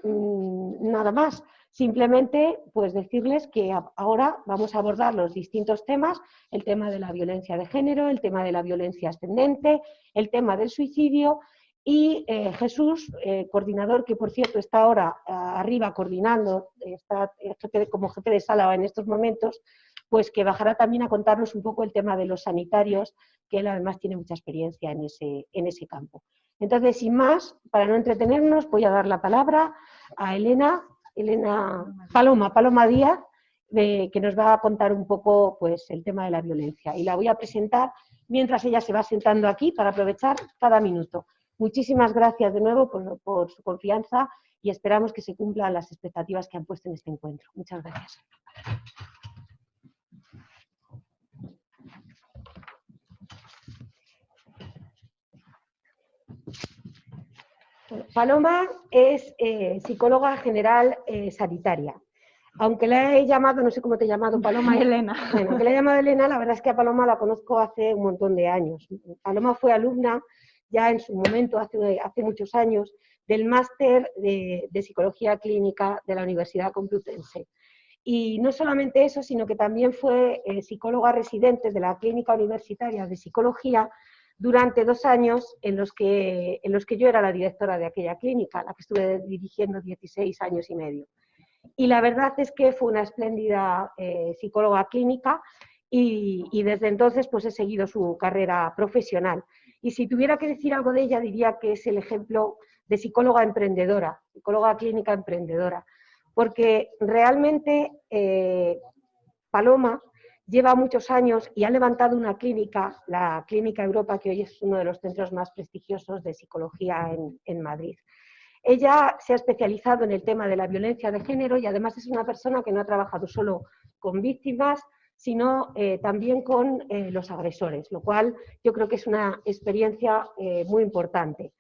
Nada más. Simplemente, pues decirles que ahora vamos a abordar los distintos temas, el tema de la violencia de género, el tema de la violencia ascendente, el tema del suicidio y Jesús, coordinador, que por cierto está ahora arriba coordinando, está como jefe de sala en estos momentos, pues que bajará también a contarnos un poco el tema de los sanitarios, que él además tiene mucha experiencia en ese campo. Entonces, sin más, para no entretenernos, voy a dar la palabra a Paloma Díaz, que nos va a contar un poco pues, el tema de la violencia. Y la voy a presentar mientras ella se va sentando aquí para aprovechar cada minuto. Muchísimas gracias de nuevo por su confianza y esperamos que se cumplan las expectativas que han puesto en este encuentro. Muchas gracias. Paloma es psicóloga general sanitaria. Aunque la he llamado, no sé cómo te he llamado, Paloma. Elena. Bueno, que la he llamado Elena, la verdad es que a Paloma la conozco hace un montón de años. Paloma fue alumna ya en su momento, hace muchos años, del máster de Psicología Clínica de la Universidad Complutense. Y no solamente eso, sino que también fue psicóloga residente de la Clínica Universitaria de Psicología durante 2 años en los que yo era la directora de aquella clínica, la que estuve dirigiendo 16 años y medio. Y la verdad es que fue una espléndida psicóloga clínica y desde entonces pues he seguido su carrera profesional. Y si tuviera que decir algo de ella, diría que es el ejemplo de psicóloga emprendedora, psicóloga clínica emprendedora, porque realmente Paloma lleva muchos años y ha levantado una clínica, la Clínica Europa, que hoy es uno de los centros más prestigiosos de psicología en Madrid. Ella se ha especializado en el tema de la violencia de género y además es una persona que no ha trabajado solo con víctimas, sino también con los agresores, lo cual yo creo que es una experiencia muy importante.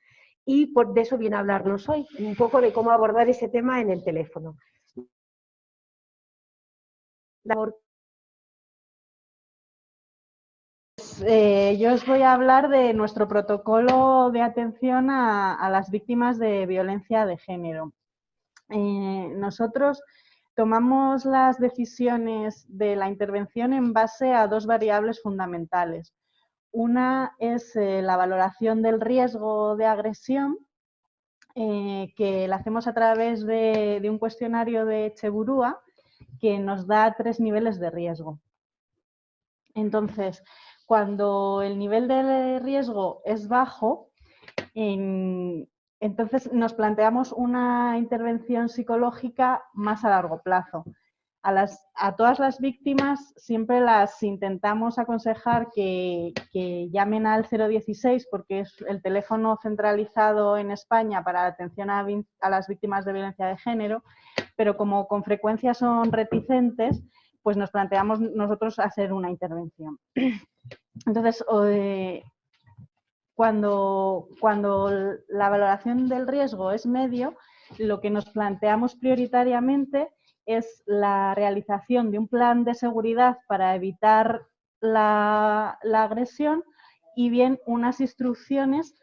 Y de eso viene a hablarnos hoy, un poco de cómo abordar ese tema en el teléfono. Yo os voy a hablar de nuestro protocolo de atención a las víctimas de violencia de género. Nosotros tomamos las decisiones de la intervención en base a 2 variables fundamentales. Una es la valoración del riesgo de agresión, que la hacemos a través de un cuestionario de Cheburúa que nos da 3 niveles de riesgo. Entonces, cuando el nivel de riesgo es bajo, entonces nos planteamos una intervención psicológica más a largo plazo. A todas las víctimas siempre las intentamos aconsejar que llamen al 016 porque es el teléfono centralizado en España para la atención a las víctimas de violencia de género, pero como con frecuencia son reticentes, pues nos planteamos nosotros hacer una intervención. Entonces, cuando la valoración del riesgo es medio, lo que nos planteamos prioritariamente es la realización de un plan de seguridad para evitar la agresión y bien unas instrucciones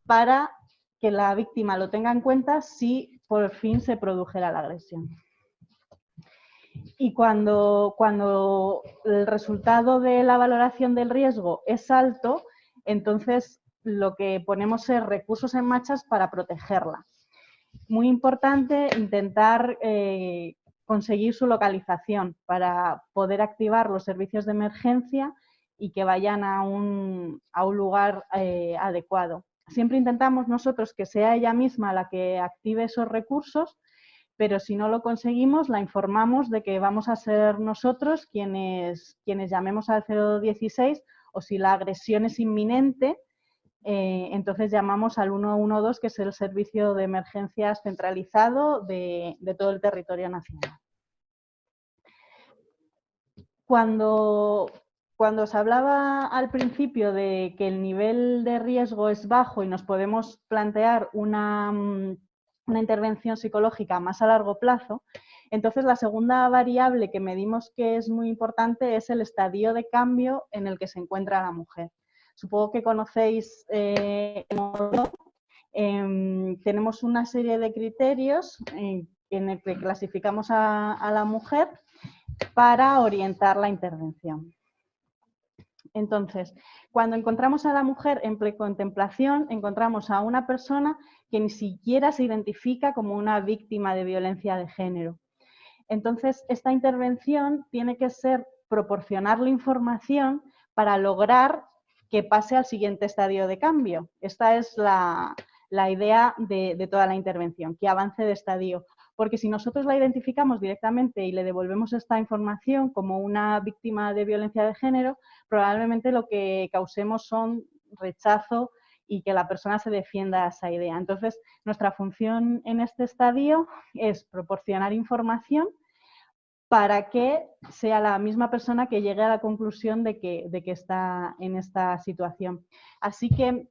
para que la víctima lo tenga en cuenta si por fin se produjera la agresión. Y cuando el resultado de la valoración del riesgo es alto, entonces lo que ponemos es recursos en marcha para protegerla. Muy importante intentar conseguir su localización para poder activar los servicios de emergencia y que vayan a un lugar adecuado. Siempre intentamos nosotros que sea ella misma la que active esos recursos, pero si no lo conseguimos, la informamos de que vamos a ser nosotros quienes llamemos al 016 o si la agresión es inminente, entonces llamamos al 112, que es el servicio de emergencias centralizado de todo el territorio nacional. Cuando os hablaba al principio de que el nivel de riesgo es bajo y nos podemos plantear una intervención psicológica más a largo plazo, entonces la segunda variable que medimos que es muy importante es el estadio de cambio en el que se encuentra la mujer. Supongo que conocéis el modo Tenemos una serie de criterios en el que clasificamos a la mujer para orientar la intervención. Entonces, cuando encontramos a la mujer en precontemplación, encontramos a una persona que ni siquiera se identifica como una víctima de violencia de género. Entonces, esta intervención tiene que ser proporcionarle información para lograr que pase al siguiente estadio de cambio. Esta es la idea de toda la intervención, que avance de estadio. Porque si nosotros la identificamos directamente y le devolvemos esta información como una víctima de violencia de género, probablemente lo que causemos son rechazo y que la persona se defienda a esa idea. Entonces, nuestra función en este estadio es proporcionar información para que sea la misma persona que llegue a la conclusión de que está en esta situación. Así que,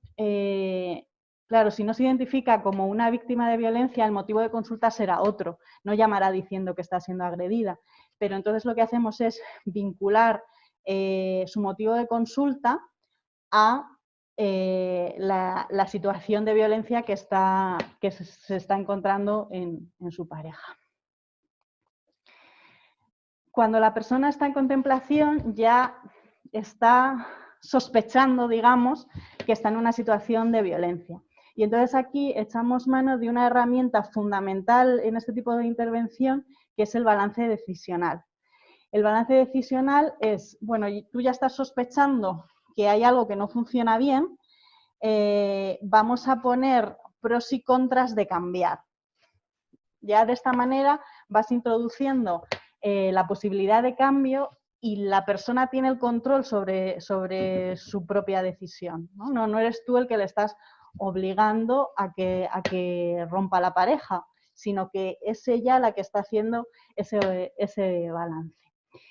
claro, si no se identifica como una víctima de violencia, el motivo de consulta será otro, no llamará diciendo que está siendo agredida. Pero entonces lo que hacemos es vincular su motivo de consulta a la situación de violencia que se está encontrando en su pareja. Cuando la persona está en contemplación ya está sospechando, digamos, que está en una situación de violencia. Y entonces aquí echamos mano de una herramienta fundamental en este tipo de intervención, que es el balance decisional. El balance decisional es, bueno, tú ya estás sospechando que hay algo que no funciona bien, vamos a poner pros y contras de cambiar. Ya de esta manera vas introduciendo la posibilidad de cambio y la persona tiene el control sobre su propia decisión. No eres tú el que le estás obligando a que rompa la pareja, sino que es ella la que está haciendo ese balance.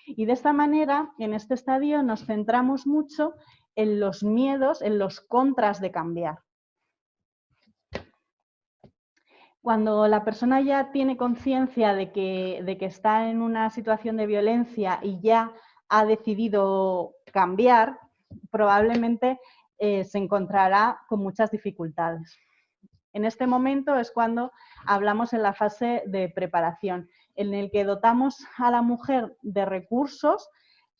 Y de esta manera, en este estadio, nos centramos mucho en los miedos, en los contras de cambiar. Cuando la persona ya tiene conciencia de que está en una situación de violencia y ya ha decidido cambiar, probablemente se encontrará con muchas dificultades. En este momento es cuando hablamos en la fase de preparación, en el que dotamos a la mujer de recursos,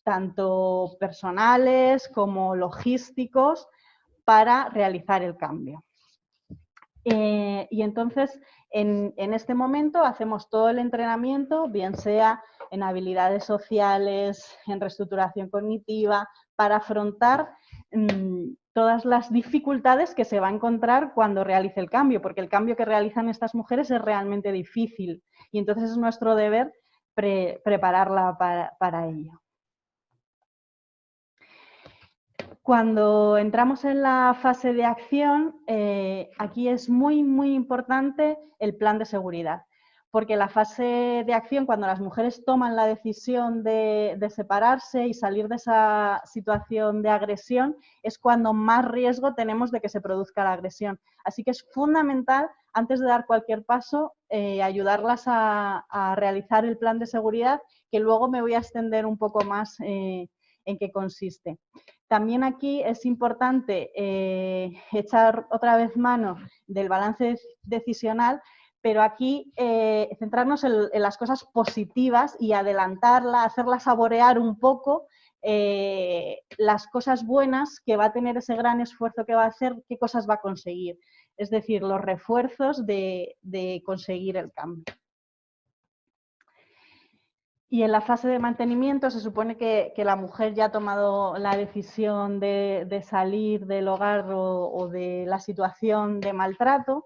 tanto personales como logísticos, para realizar el cambio. Y entonces, en este momento hacemos todo el entrenamiento, bien sea en habilidades sociales, en reestructuración cognitiva, para afrontar todas las dificultades que se va a encontrar cuando realice el cambio, porque el cambio que realizan estas mujeres es realmente difícil y entonces es nuestro deber prepararla para ello. Cuando entramos en la fase de acción, aquí es muy, muy importante el plan de seguridad, porque la fase de acción, cuando las mujeres toman la decisión de separarse y salir de esa situación de agresión, es cuando más riesgo tenemos de que se produzca la agresión. Así que es fundamental, antes de dar cualquier paso, ayudarlas a realizar el plan de seguridad, que luego me voy a extender un poco más en qué consiste. También aquí es importante echar otra vez mano del balance decisional, pero aquí centrarnos en las cosas positivas y adelantarla, hacerla saborear un poco las cosas buenas que va a tener ese gran esfuerzo que va a hacer, qué cosas va a conseguir. Es decir, los refuerzos de conseguir el cambio. Y en la fase de mantenimiento se supone que la mujer ya ha tomado la decisión de salir del hogar o de la situación de maltrato,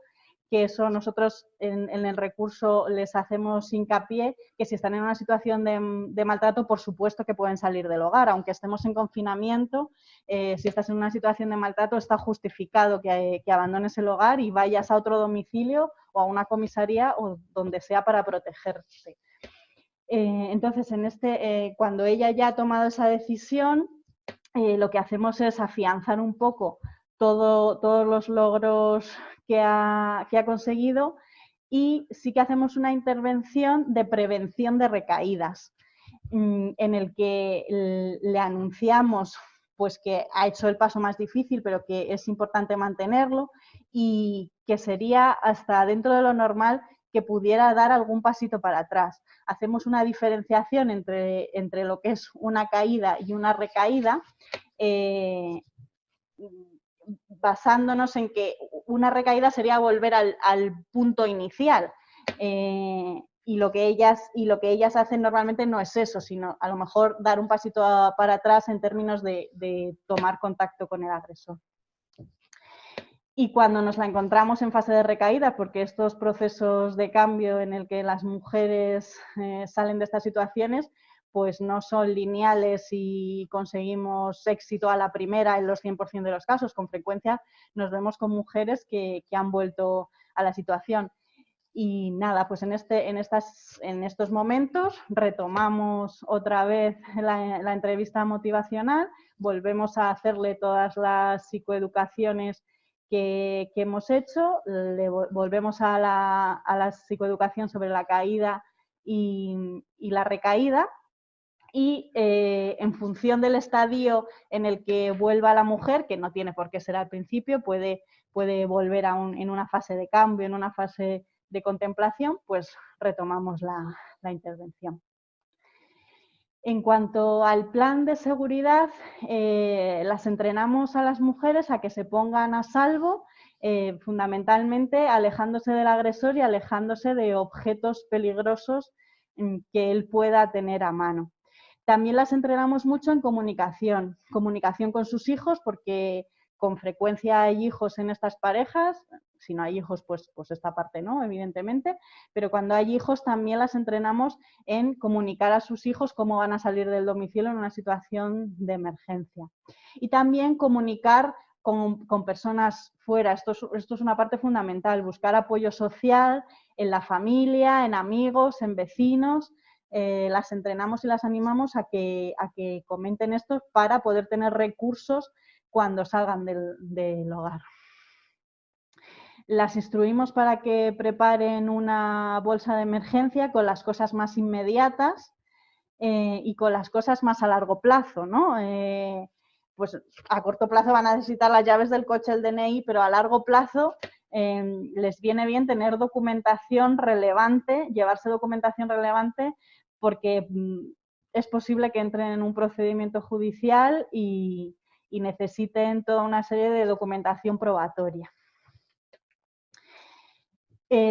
que eso nosotros en el recurso les hacemos hincapié, que si están en una situación de maltrato, por supuesto que pueden salir del hogar, aunque estemos en confinamiento, si estás en una situación de maltrato está justificado que abandones el hogar y vayas a otro domicilio o a una comisaría o donde sea para protegerte. Entonces, cuando ella ya ha tomado esa decisión, lo que hacemos es afianzar un poco todos los logros que ha conseguido y sí que hacemos una intervención de prevención de recaídas, en el que le anunciamos pues que ha hecho el paso más difícil, pero que es importante mantenerlo, y que sería hasta dentro de lo normal que pudiera dar algún pasito para atrás. Hacemos una diferenciación entre lo que es una caída y una recaída, basándonos en que una recaída sería volver al punto inicial. Y lo que ellas hacen normalmente no es eso, sino a lo mejor dar un pasito para atrás en términos de tomar contacto con el agresor. Y cuando nos la encontramos en fase de recaída, porque estos procesos de cambio en el que las mujeres salen de estas situaciones, pues no son lineales y conseguimos éxito a la primera en los 100% de los casos. Con frecuencia nos vemos con mujeres que han vuelto a la situación. Y nada, pues en estos momentos retomamos otra vez la entrevista motivacional, volvemos a hacerle todas las psicoeducaciones que hemos hecho, volvemos a la psicoeducación sobre la caída y la recaída, y en función del estadio en el que vuelva la mujer, que no tiene por qué ser al principio, puede volver en una fase de cambio, en una fase de contemplación, pues retomamos la intervención. En cuanto al plan de seguridad, las entrenamos a las mujeres a que se pongan a salvo, fundamentalmente alejándose del agresor y alejándose de objetos peligrosos que él pueda tener a mano. También las entrenamos mucho en comunicación con sus hijos, porque con frecuencia hay hijos en estas parejas. Si no hay hijos, pues esta parte no, evidentemente, pero cuando hay hijos también las entrenamos en comunicar a sus hijos cómo van a salir del domicilio en una situación de emergencia. Y también comunicar con personas fuera. Esto es una parte fundamental, buscar apoyo social en la familia, en amigos, en vecinos. Las entrenamos y las animamos a que comenten esto para poder tener recursos cuando salgan del hogar. Las instruimos para que preparen una bolsa de emergencia con las cosas más inmediatas y con las cosas más a largo plazo, ¿no? Pues a corto plazo van a necesitar las llaves del coche, el DNI, pero a largo plazo les viene bien tener documentación relevante, llevarse documentación relevante, porque es posible que entren en un procedimiento judicial y necesiten toda una serie de documentación probatoria.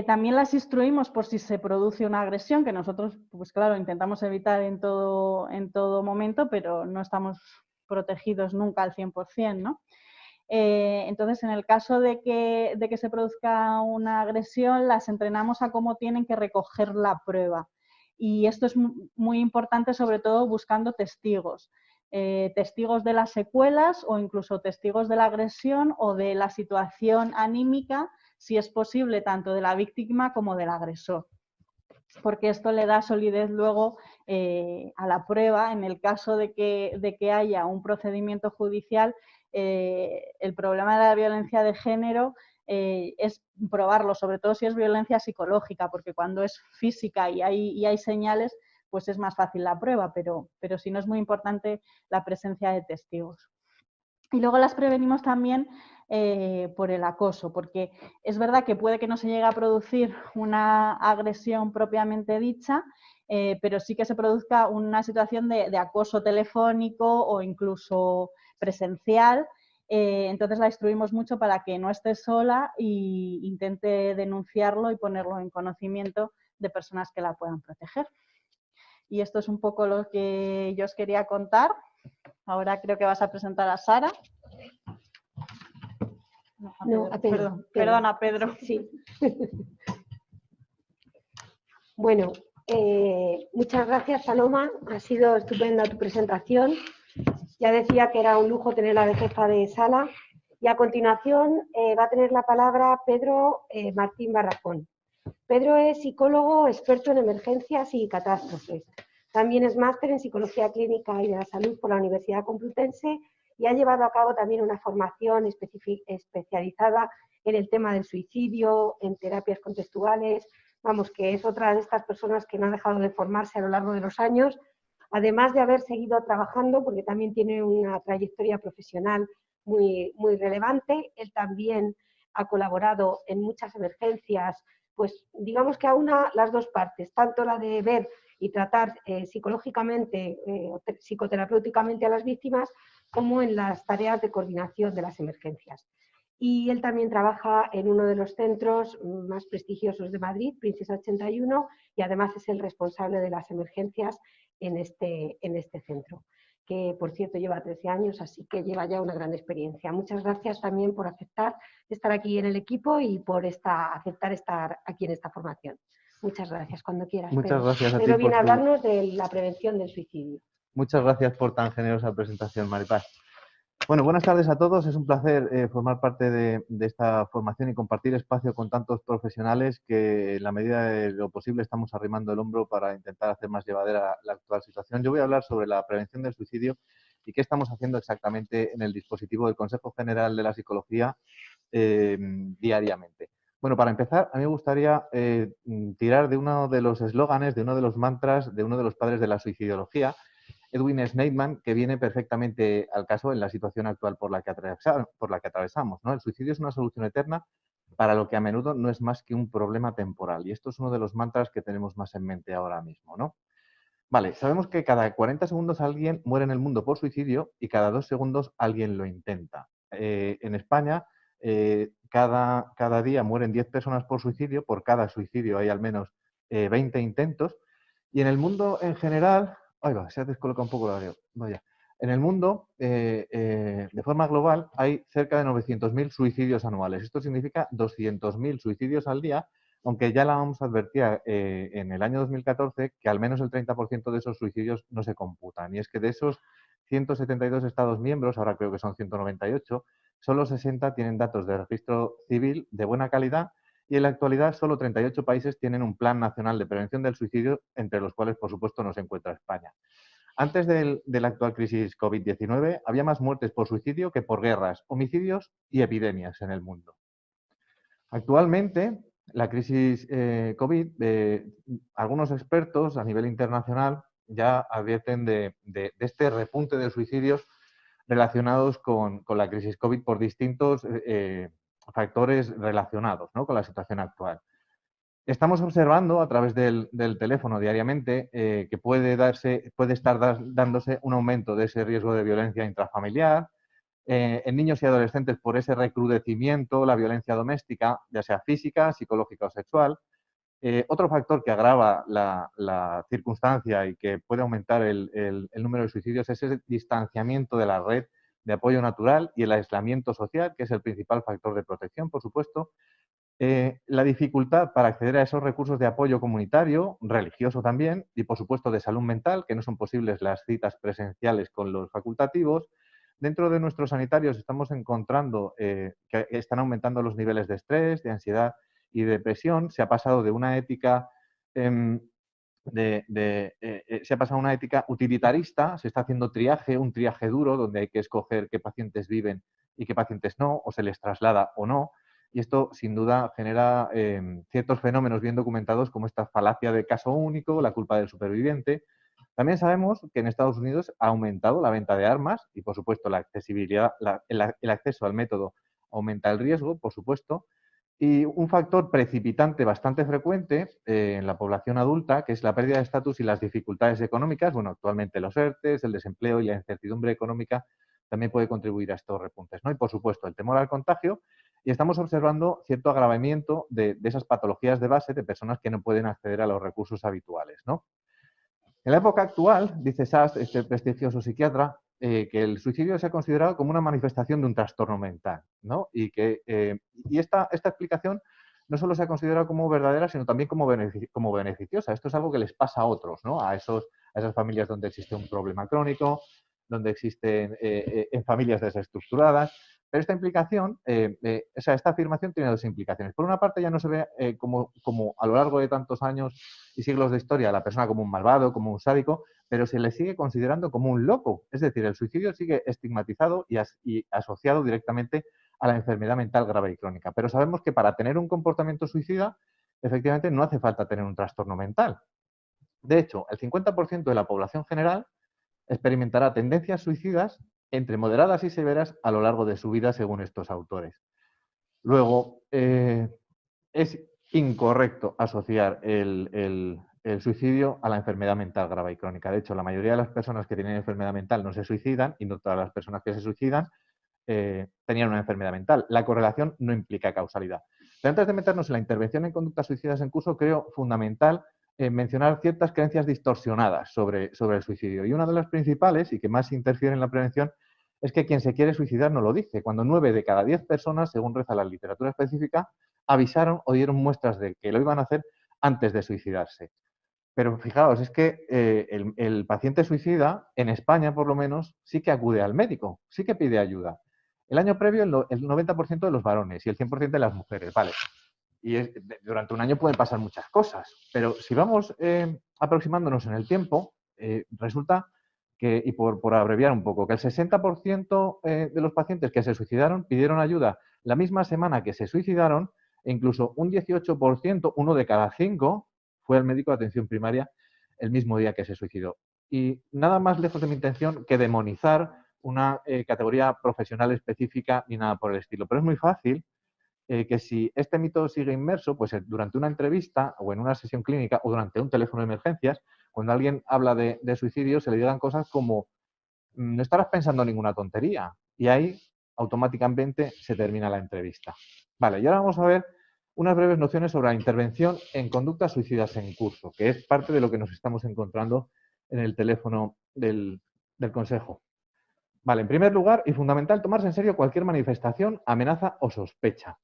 También las instruimos por si se produce una agresión, que nosotros, pues claro, intentamos evitar en todo momento, pero no estamos protegidos nunca al 100%, ¿no? Entonces, en el caso de que se produzca una agresión, las entrenamos a cómo tienen que recoger la prueba. Y esto es muy importante, sobre todo buscando testigos. Testigos de las secuelas o incluso testigos de la agresión o de la situación anímica, si es posible, tanto de la víctima como del agresor. Porque esto le da solidez luego a la prueba. En el caso de que haya un procedimiento judicial, el problema de la violencia de género es probarlo, sobre todo si es violencia psicológica, porque cuando es física y hay señales, pues es más fácil la prueba, pero si no, es muy importante la presencia de testigos. Y luego las prevenimos también por el acoso, porque es verdad que puede que no se llegue a producir una agresión propiamente dicha, pero sí que se produzca una situación de acoso telefónico o incluso presencial. Entonces la instruimos mucho para que no esté sola e intente denunciarlo y ponerlo en conocimiento de personas que la puedan proteger. Y esto es un poco lo que yo os quería contar. Ahora creo que vas a presentar a Sara. No, a Pedro. Perdona, Pedro. Sí. Bueno, muchas gracias, Paloma. Ha sido estupenda tu presentación. Ya decía que era un lujo tenerla de jefa de sala. Y a continuación va a tener la palabra Pedro Martín Barracón. Pedro es psicólogo experto en emergencias y catástrofes. También es máster en Psicología Clínica y de la Salud por la Universidad Complutense y ha llevado a cabo también una formación especializada en el tema del suicidio, en terapias contextuales. Vamos, que es otra de estas personas que no ha dejado de formarse a lo largo de los años. además de haber seguido trabajando, porque también tiene una trayectoria profesional muy relevante, él también ha colaborado en muchas emergencias, pues digamos que aúna las dos partes, tanto la de ver y tratar psicológicamente o psicoterapéuticamente a las víctimas, como en las tareas de coordinación de las emergencias. Y él también trabaja en uno de los centros más prestigiosos de Madrid, Princesa 81, y además es el responsable de las emergencias en este centro, que por cierto lleva 13 años, así que lleva ya una gran experiencia. Muchas gracias también por aceptar estar aquí en el equipo y por aceptar estar aquí en esta formación. Muchas gracias, cuando quieras. Muchas gracias a ti Pedro por viene a hablarnos de la prevención del suicidio. Muchas gracias por tan generosa presentación, Maripaz. Bueno, buenas tardes a todos. Es un placer formar parte de esta formación y compartir espacio con tantos profesionales que en la medida de lo posible estamos arrimando el hombro para intentar hacer más llevadera la actual situación. Yo voy a hablar sobre la prevención del suicidio y qué estamos haciendo exactamente en el dispositivo del Consejo General de la Psicología diariamente. Bueno, para empezar, a mí me gustaría tirar de uno de los eslóganes, de uno de los mantras, de uno de los padres de la suicidología, Edwin Sneidman, que viene perfectamente al caso en la situación actual por la que atravesamos, ¿no? El suicidio es una solución eterna para lo que a menudo no es más que un problema temporal. Y esto es uno de los mantras que tenemos más en mente ahora mismo, ¿no? Vale, sabemos que cada 40 segundos alguien muere en el mundo por suicidio y cada 2 segundos alguien lo intenta. En España, cada día mueren 10 personas por suicidio, por cada suicidio hay al menos 20 intentos. Y en el mundo en general, ay va, se ha descolocado un poco el audio, vaya. En el mundo, de forma global, hay cerca de 900.000 suicidios anuales. Esto significa 200.000 suicidios al día, aunque ya la OMS advertía en el año 2014 que al menos el 30% de esos suicidios no se computan. Y es que de esos 172 Estados miembros, ahora creo que son 198, solo 60 tienen datos de registro civil de buena calidad y en la actualidad solo 38 países tienen un plan nacional de prevención del suicidio, entre los cuales, por supuesto, no se encuentra España. Antes de la actual crisis COVID-19, había más muertes por suicidio que por guerras, homicidios y epidemias en el mundo. Actualmente, la crisis COVID, algunos expertos a nivel internacional ya advierten de este repunte de suicidios relacionados con la crisis COVID por distintos factores relacionados, ¿no?, con la situación actual. Estamos observando a través del teléfono diariamente que puede estar dándose un aumento de ese riesgo de violencia intrafamiliar, en niños y adolescentes por ese recrudecimiento, la violencia doméstica, ya sea física, psicológica o sexual. Otro factor que agrava la circunstancia y que puede aumentar el número de suicidios es ese distanciamiento de la red de apoyo natural y el aislamiento social, que es el principal factor de protección, por supuesto. La dificultad para acceder a esos recursos de apoyo comunitario, religioso también, y por supuesto de salud mental, que no son posibles las citas presenciales con los facultativos. Dentro de nuestros sanitarios estamos encontrando que están aumentando los niveles de estrés, de ansiedad y de depresión. Se ha pasado de una ética se ha pasado a una ética utilitarista, se está haciendo un triaje duro, donde hay que escoger qué pacientes viven y qué pacientes no, o se les traslada o no. Y esto, sin duda, genera ciertos fenómenos bien documentados como esta falacia de caso único, la culpa del superviviente. También sabemos que en Estados Unidos ha aumentado la venta de armas y, por supuesto, la accesibilidad, el acceso al método aumenta el riesgo, por supuesto. Y un factor precipitante bastante frecuente en la población adulta, que es la pérdida de estatus y las dificultades económicas. Bueno, actualmente los ERTEs, el desempleo y la incertidumbre económica también puede contribuir a estos repuntes, ¿no? Y, por supuesto, el temor al contagio. Y estamos observando cierto agravamiento de esas patologías de base de personas que no pueden acceder a los recursos habituales, ¿no? En la época actual, dice Sast, este prestigioso psiquiatra, que el suicidio se ha considerado como una manifestación de un trastorno mental, ¿no? Y esta explicación no solo se ha considerado como verdadera, sino también como beneficiosa. Esto es algo que les pasa a otros, ¿no? A esas familias donde existe un problema crónico, donde existen en familias desestructuradas. Pero esta implicación, esta afirmación tiene dos implicaciones. Por una parte, ya no se ve como a lo largo de tantos años y siglos de historia a la persona como un malvado, como un sádico, pero se le sigue considerando como un loco. Es decir, el suicidio sigue estigmatizado y asociado directamente a la enfermedad mental grave y crónica. Pero sabemos que para tener un comportamiento suicida, efectivamente, no hace falta tener un trastorno mental. De hecho, el 50% de la población general experimentará tendencias suicidas entre moderadas y severas a lo largo de su vida, según estos autores. Luego, es incorrecto asociar el suicidio a la enfermedad mental grave y crónica. De hecho, la mayoría de las personas que tienen enfermedad mental no se suicidan y no todas las personas que se suicidan tenían una enfermedad mental. La correlación no implica causalidad. Pero antes de meternos en la intervención en conductas suicidas en curso, creo fundamental mencionar ciertas creencias distorsionadas sobre el suicidio. Y una de las principales, y que más interfiere en la prevención, es que quien se quiere suicidar no lo dice. Cuando 9 de cada 10 personas, según reza la literatura específica, avisaron o dieron muestras de que lo iban a hacer antes de suicidarse. Pero fijaos, es que el paciente suicida, en España por lo menos, sí que acude al médico, sí que pide ayuda. El año previo el 90% de los varones y el 100% de las mujeres, vale. Y durante un año pueden pasar muchas cosas, pero si vamos aproximándonos en el tiempo, resulta que, y por abreviar un poco, que el 60% de los pacientes que se suicidaron pidieron ayuda la misma semana que se suicidaron, e incluso un 18%, 1 de cada 5, fue al médico de atención primaria el mismo día que se suicidó. Y nada más lejos de mi intención que demonizar una categoría profesional específica ni nada por el estilo. Pero es muy fácil que si este mito sigue inmerso, pues durante una entrevista o en una sesión clínica o durante un teléfono de emergencias, cuando alguien habla de suicidio, se le digan cosas como no estarás pensando ninguna tontería. Y ahí automáticamente se termina la entrevista. Vale, y ahora vamos a ver unas breves nociones sobre la intervención en conductas suicidas en curso, que es parte de lo que nos estamos encontrando en el teléfono del Consejo. Vale, en primer lugar y fundamental, tomarse en serio cualquier manifestación, amenaza o sospecha.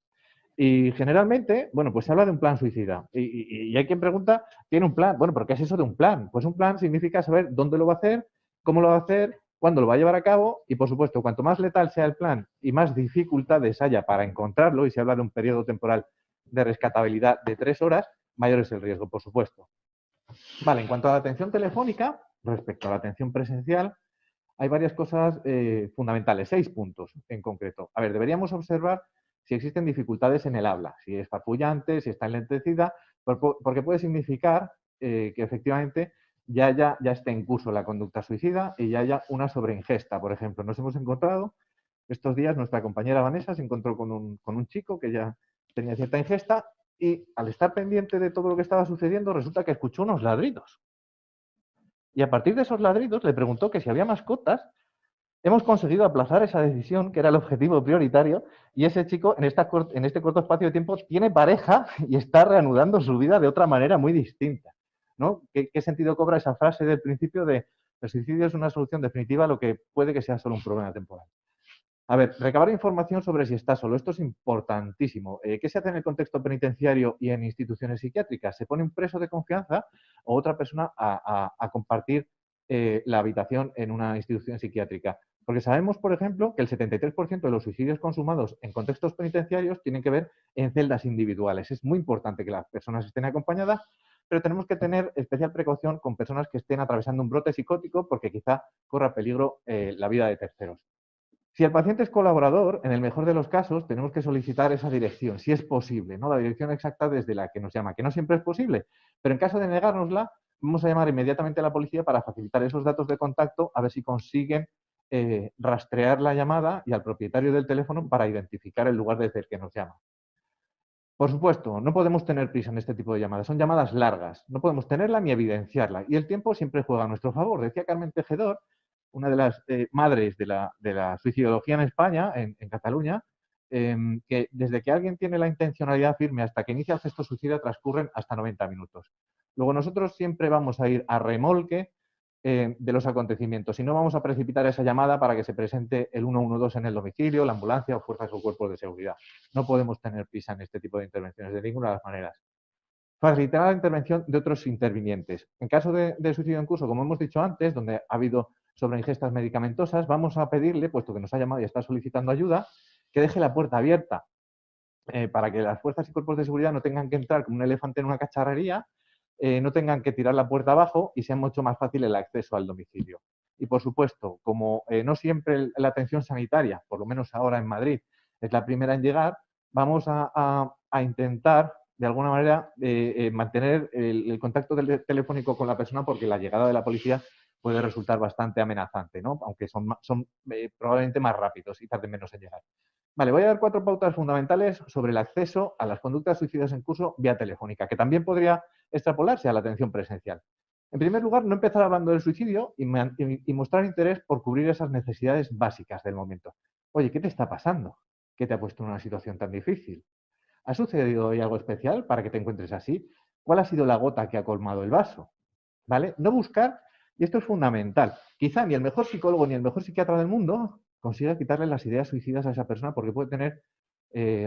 Y generalmente, bueno, pues se habla de un plan suicida. Y hay quien pregunta, ¿tiene un plan? Bueno, ¿pero qué es eso de un plan? Pues un plan significa saber dónde lo va a hacer, cómo lo va a hacer, cuándo lo va a llevar a cabo y, por supuesto, cuanto más letal sea el plan y más dificultades haya para encontrarlo, y se habla de un periodo temporal de rescatabilidad de 3 horas, mayor es el riesgo, por supuesto. Vale, en cuanto a la atención telefónica, respecto a la atención presencial, hay varias cosas fundamentales, 6 puntos en concreto. A ver, deberíamos observar si existen dificultades en el habla, si es farfullante, si está enlentecida, porque puede significar que efectivamente ya esté en curso la conducta suicida y ya haya una sobreingesta. Por ejemplo, nos hemos encontrado, estos días nuestra compañera Vanessa se encontró con un chico que ya tenía cierta ingesta y al estar pendiente de todo lo que estaba sucediendo resulta que escuchó unos ladridos. Y a partir de esos ladridos le preguntó que si había mascotas. Hemos conseguido aplazar esa decisión, que era el objetivo prioritario, y ese chico, en este corto espacio de tiempo, tiene pareja y está reanudando su vida de otra manera muy distinta, ¿no? ¿Qué sentido cobra esa frase del principio de el suicidio es una solución definitiva a lo que puede que sea solo un problema temporal? A ver, recabar información sobre si está solo. Esto es importantísimo. ¿Qué se hace en el contexto penitenciario y en instituciones psiquiátricas? Se pone un preso de confianza o otra persona a compartir la habitación en una institución psiquiátrica. Porque sabemos, por ejemplo, que el 73% de los suicidios consumados en contextos penitenciarios tienen que ver en celdas individuales. Es muy importante que las personas estén acompañadas, pero tenemos que tener especial precaución con personas que estén atravesando un brote psicótico porque quizá corra peligro la vida de terceros. Si el paciente es colaborador, en el mejor de los casos, tenemos que solicitar esa dirección, si es posible, ¿no? La dirección exacta desde la que nos llama, que no siempre es posible, pero en caso de negárnosla, vamos a llamar inmediatamente a la policía para facilitar esos datos de contacto, a ver si consiguen rastrear la llamada y al propietario del teléfono para identificar el lugar desde el que nos llama. Por supuesto, no podemos tener prisa en este tipo de llamadas, son llamadas largas, no podemos tenerla ni evidenciarla, y el tiempo siempre juega a nuestro favor. Decía Carmen Tejedor, una de las madres de la suicidología en España, en Cataluña, que desde que alguien tiene la intencionalidad firme hasta que inicia el gesto suicida transcurren hasta 90 minutos. Luego nosotros siempre vamos a ir a remolque de los acontecimientos y no vamos a precipitar esa llamada para que se presente el 112 en el domicilio, la ambulancia o fuerzas o cuerpos de seguridad. No podemos tener prisa en este tipo de intervenciones de ninguna de las maneras. Facilitar la intervención de otros intervinientes. En caso de suicidio en curso, como hemos dicho antes, donde ha habido sobreingestas medicamentosas, vamos a pedirle, puesto que nos ha llamado y está solicitando ayuda, que deje la puerta abierta para que las fuerzas y cuerpos de seguridad no tengan que entrar como un elefante en una cacharrería, no tengan que tirar la puerta abajo y sea mucho más fácil el acceso al domicilio. Y, por supuesto, como no siempre la atención sanitaria, por lo menos ahora en Madrid, es la primera en llegar, vamos a intentar de alguna manera, mantener el contacto telefónico con la persona porque la llegada de la policía puede resultar bastante amenazante, ¿no? Aunque son probablemente más rápidos y tarden menos en llegar. Vale, voy a dar 4 pautas fundamentales sobre el acceso a las conductas suicidas en curso vía telefónica, que también podría extrapolarse a la atención presencial. En primer lugar, no empezar hablando del suicidio y mostrar interés por cubrir esas necesidades básicas del momento. Oye, ¿qué te está pasando? ¿Qué te ha puesto en una situación tan difícil? ¿Ha sucedido hoy algo especial para que te encuentres así? ¿Cuál ha sido la gota que ha colmado el vaso? ¿Vale? No buscar, y esto es fundamental, quizá ni el mejor psicólogo ni el mejor psiquiatra del mundo consiga quitarle las ideas suicidas a esa persona porque puede tener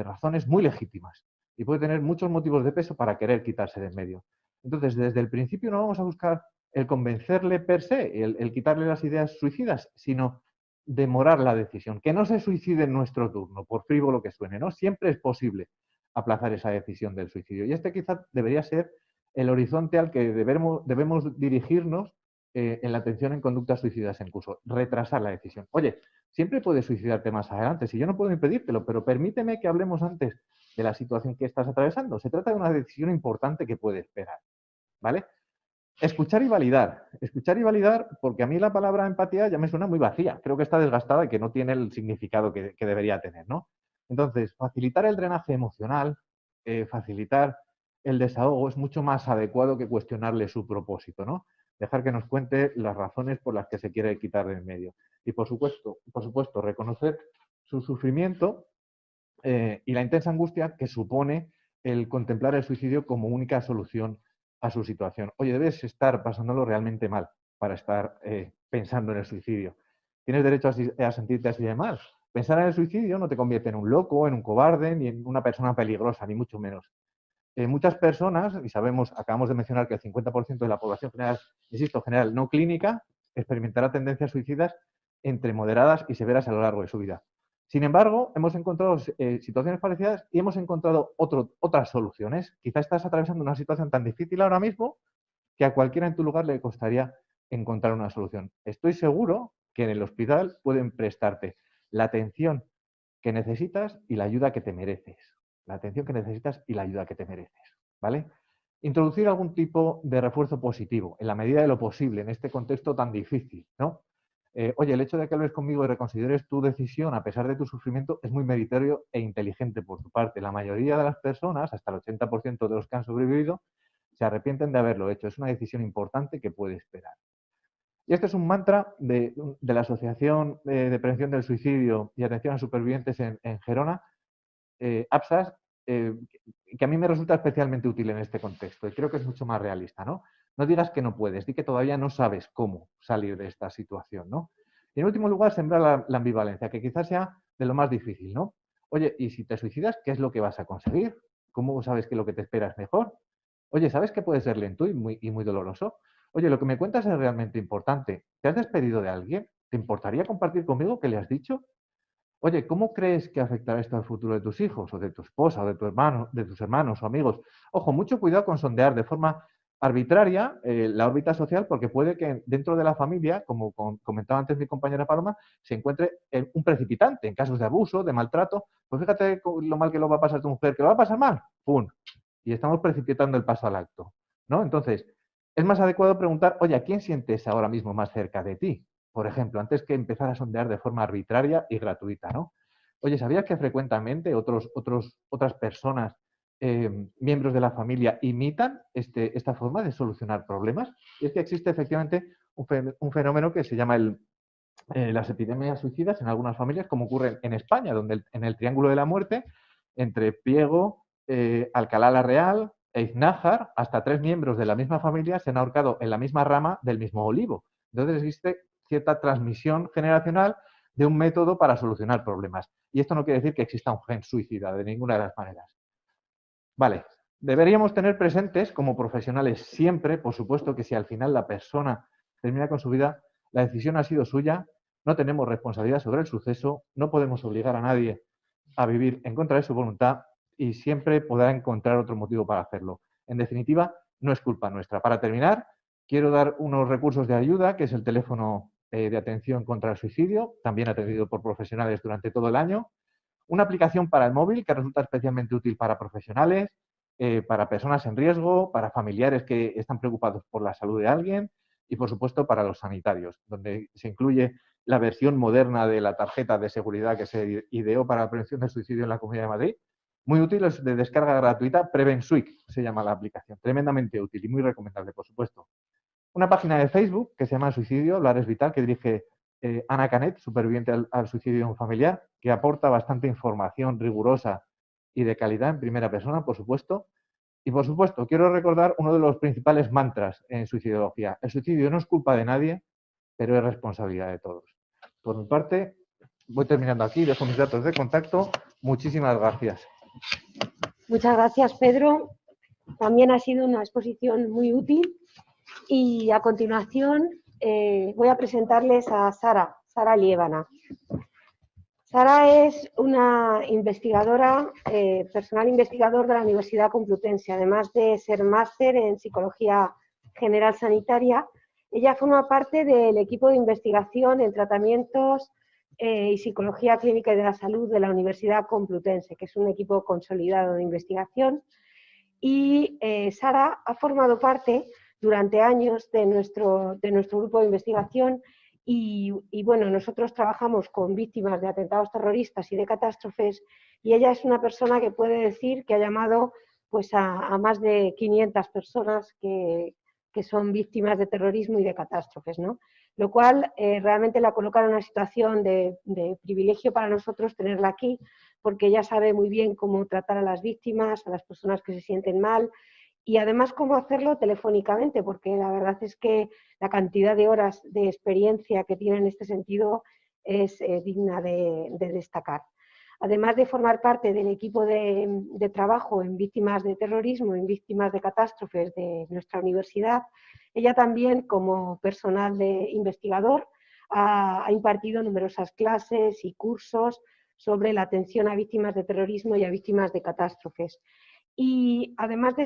razones muy legítimas y puede tener muchos motivos de peso para querer quitarse de en medio. Entonces, desde el principio no vamos a buscar el convencerle per se, el quitarle las ideas suicidas, sino demorar la decisión. Que no se suicide en nuestro turno, por frívolo que suene, ¿no? Siempre es posible aplazar esa decisión del suicidio. Y este quizás debería ser el horizonte al que debemos dirigirnos en la atención en conductas suicidas en curso. Retrasar la decisión. Oye, siempre puedes suicidarte más adelante, si yo no puedo impedírtelo, pero permíteme que hablemos antes de la situación que estás atravesando. Se trata de una decisión importante que puede esperar, ¿vale? Escuchar y validar. Escuchar y validar, porque a mí la palabra empatía ya me suena muy vacía. Creo que está desgastada y que no tiene el significado que debería tener, ¿no? Entonces, facilitar el drenaje emocional, facilitar el desahogo es mucho más adecuado que cuestionarle su propósito, ¿no? Dejar que nos cuente las razones por las que se quiere quitar de en medio. Y por supuesto, reconocer su sufrimiento y la intensa angustia que supone el contemplar el suicidio como única solución a su situación. Oye, debes estar pasándolo realmente mal para estar pensando en el suicidio. Tienes derecho a sentirte así de mal. Pensar en el suicidio no te convierte en un loco, en un cobarde, ni en una persona peligrosa, ni mucho menos. Muchas personas, y acabamos de mencionar que el 50% de la población general, insisto, general no clínica, experimentará tendencias suicidas entre moderadas y severas a lo largo de su vida. Sin embargo, hemos encontrado situaciones parecidas y hemos encontrado otras soluciones. Quizá estás atravesando una situación tan difícil ahora mismo que a cualquiera en tu lugar le costaría encontrar una solución. Estoy seguro que en el hospital pueden prestarte la atención que necesitas y la ayuda que te mereces. La atención que necesitas y la ayuda que te mereces, ¿vale? Introducir algún tipo de refuerzo positivo, en la medida de lo posible, en este contexto tan difícil, ¿no? Oye, el hecho de que hables conmigo y reconsideres tu decisión a pesar de tu sufrimiento es muy meritorio e inteligente por tu parte. La mayoría de las personas, hasta el 80% de los que han sobrevivido, se arrepienten de haberlo hecho. Es una decisión importante que puede esperar. Y este es un mantra de la Asociación de Prevención del Suicidio y Atención a Supervivientes en Gerona, APSAS, que a mí me resulta especialmente útil en este contexto y creo que es mucho más realista, ¿no? No digas que no puedes, di que todavía no sabes cómo salir de esta situación, ¿no? Y en último lugar, sembrar la ambivalencia, que quizás sea de lo más difícil, ¿no? Oye, y si te suicidas, ¿qué es lo que vas a conseguir? ¿Cómo sabes que lo que te espera es mejor? Oye, ¿sabes que puede ser lento y muy doloroso? Oye, lo que me cuentas es realmente importante. ¿Te has despedido de alguien? ¿Te importaría compartir conmigo qué le has dicho? Oye, ¿cómo crees que afectará esto al futuro de tus hijos o de tu esposa o de tu hermano, de tus hermanos o amigos? Ojo, mucho cuidado con sondear de forma arbitraria la órbita social porque puede que dentro de la familia, como comentaba antes mi compañera Paloma, se encuentre un precipitante en casos de abuso, de maltrato. Pues fíjate lo mal que lo va a pasar tu mujer, que lo va a pasar mal, ¡pum! Y estamos precipitando el paso al acto, ¿no? Entonces, es más adecuado preguntar, oye, ¿a quién sientes ahora mismo más cerca de ti? Por ejemplo, antes que empezar a sondear de forma arbitraria y gratuita, ¿no? Oye, ¿sabías que frecuentemente otras personas, miembros de la familia, imitan esta forma de solucionar problemas? Y es que existe efectivamente un fenómeno que se llama las epidemias suicidas en algunas familias, como ocurre en España, donde en el Triángulo de la Muerte, entre Priego, Alcalá la Real e Iznájar, hasta 3 miembros de la misma familia se han ahorcado en la misma rama del mismo olivo. Entonces existe cierta transmisión generacional de un método para solucionar problemas. Y esto no quiere decir que exista un gen suicida de ninguna de las maneras. Vale, deberíamos tener presentes como profesionales siempre, por supuesto, que si al final la persona termina con su vida, la decisión ha sido suya, no tenemos responsabilidad sobre el suceso, no podemos obligar a nadie a vivir en contra de su voluntad y siempre podrá encontrar otro motivo para hacerlo. En definitiva, no es culpa nuestra. Para terminar, quiero dar unos recursos de ayuda, que es el teléfono de atención contra el suicidio, también atendido por profesionales durante todo el año, una aplicación para el móvil que resulta especialmente útil para profesionales, para personas en riesgo, para familiares que están preocupados por la salud de alguien y, por supuesto, para los sanitarios, donde se incluye la versión moderna de la tarjeta de seguridad que se ideó para la prevención del suicidio en la Comunidad de Madrid. Muy útil, es de descarga gratuita, PreventSuic se llama la aplicación, tremendamente útil y muy recomendable, por supuesto. Una página de Facebook que se llama Suicidio, Hablar es Vital, que dirige Ana Canet, superviviente al suicidio de un familiar, que aporta bastante información rigurosa y de calidad en primera persona, por supuesto. Y, por supuesto, quiero recordar uno de los principales mantras en suicidología. El suicidio no es culpa de nadie, pero es responsabilidad de todos. Por mi parte, voy terminando aquí, dejo mis datos de contacto. Muchísimas gracias. Muchas gracias, Pedro. También ha sido una exposición muy útil. Y a continuación voy a presentarles a Sara Liébana. Sara es una investigadora, personal investigador de la Universidad Complutense, además de ser máster en Psicología General Sanitaria. Ella forma parte del equipo de investigación en tratamientos y Psicología Clínica y de la Salud de la Universidad Complutense, que es un equipo consolidado de investigación. Y Sara ha formado parte durante años de nuestro grupo de investigación y bueno, nosotros trabajamos con víctimas de atentados terroristas y de catástrofes y ella es una persona que puede decir que ha llamado pues, a más de 500 personas que son víctimas de terrorismo y de catástrofes, ¿no? Lo cual realmente la coloca en una situación de privilegio para nosotros tenerla aquí, porque ella sabe muy bien cómo tratar a las víctimas, a las personas que se sienten mal, y además cómo hacerlo telefónicamente, porque la verdad es que la cantidad de horas de experiencia que tiene en este sentido es digna de destacar. Además de formar parte del equipo de trabajo en víctimas de terrorismo, en víctimas de catástrofes de nuestra universidad, ella también, como personal de investigador, ha impartido numerosas clases y cursos sobre la atención a víctimas de terrorismo y a víctimas de catástrofes. Y además de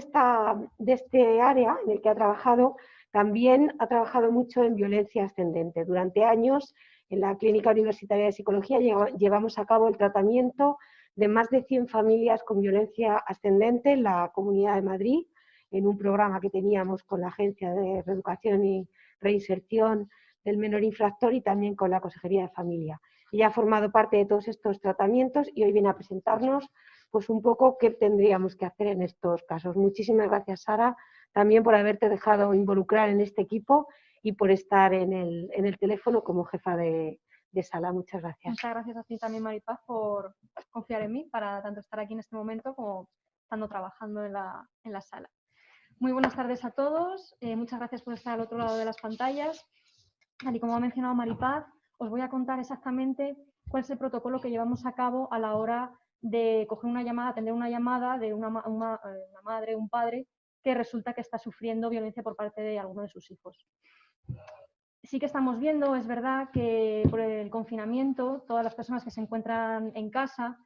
este área en el que ha trabajado, también ha trabajado mucho en violencia ascendente. Durante años, en la Clínica Universitaria de Psicología, llevamos a cabo el tratamiento de más de 100 familias con violencia ascendente en la Comunidad de Madrid, en un programa que teníamos con la Agencia de Reeducación y Reinserción del Menor Infractor y también con la Consejería de Familia. Ella ha formado parte de todos estos tratamientos y hoy viene a presentarnos pues un poco qué tendríamos que hacer en estos casos. Muchísimas gracias, Sara, también por haberte dejado involucrar en este equipo y por estar en el teléfono como jefa de sala. Muchas gracias. Muchas gracias a ti también, Maripaz, por confiar en mí para tanto estar aquí en este momento como estando trabajando en la sala. Muy buenas tardes a todos. Muchas gracias por estar al otro lado de las pantallas. Tal y como ha mencionado Maripaz, os voy a contar exactamente cuál es el protocolo que llevamos a cabo a la hora de coger una llamada, atender una llamada de una madre o un padre que resulta que está sufriendo violencia por parte de alguno de sus hijos. Sí que estamos viendo, es verdad, que por el confinamiento, todas las personas que se encuentran en casa,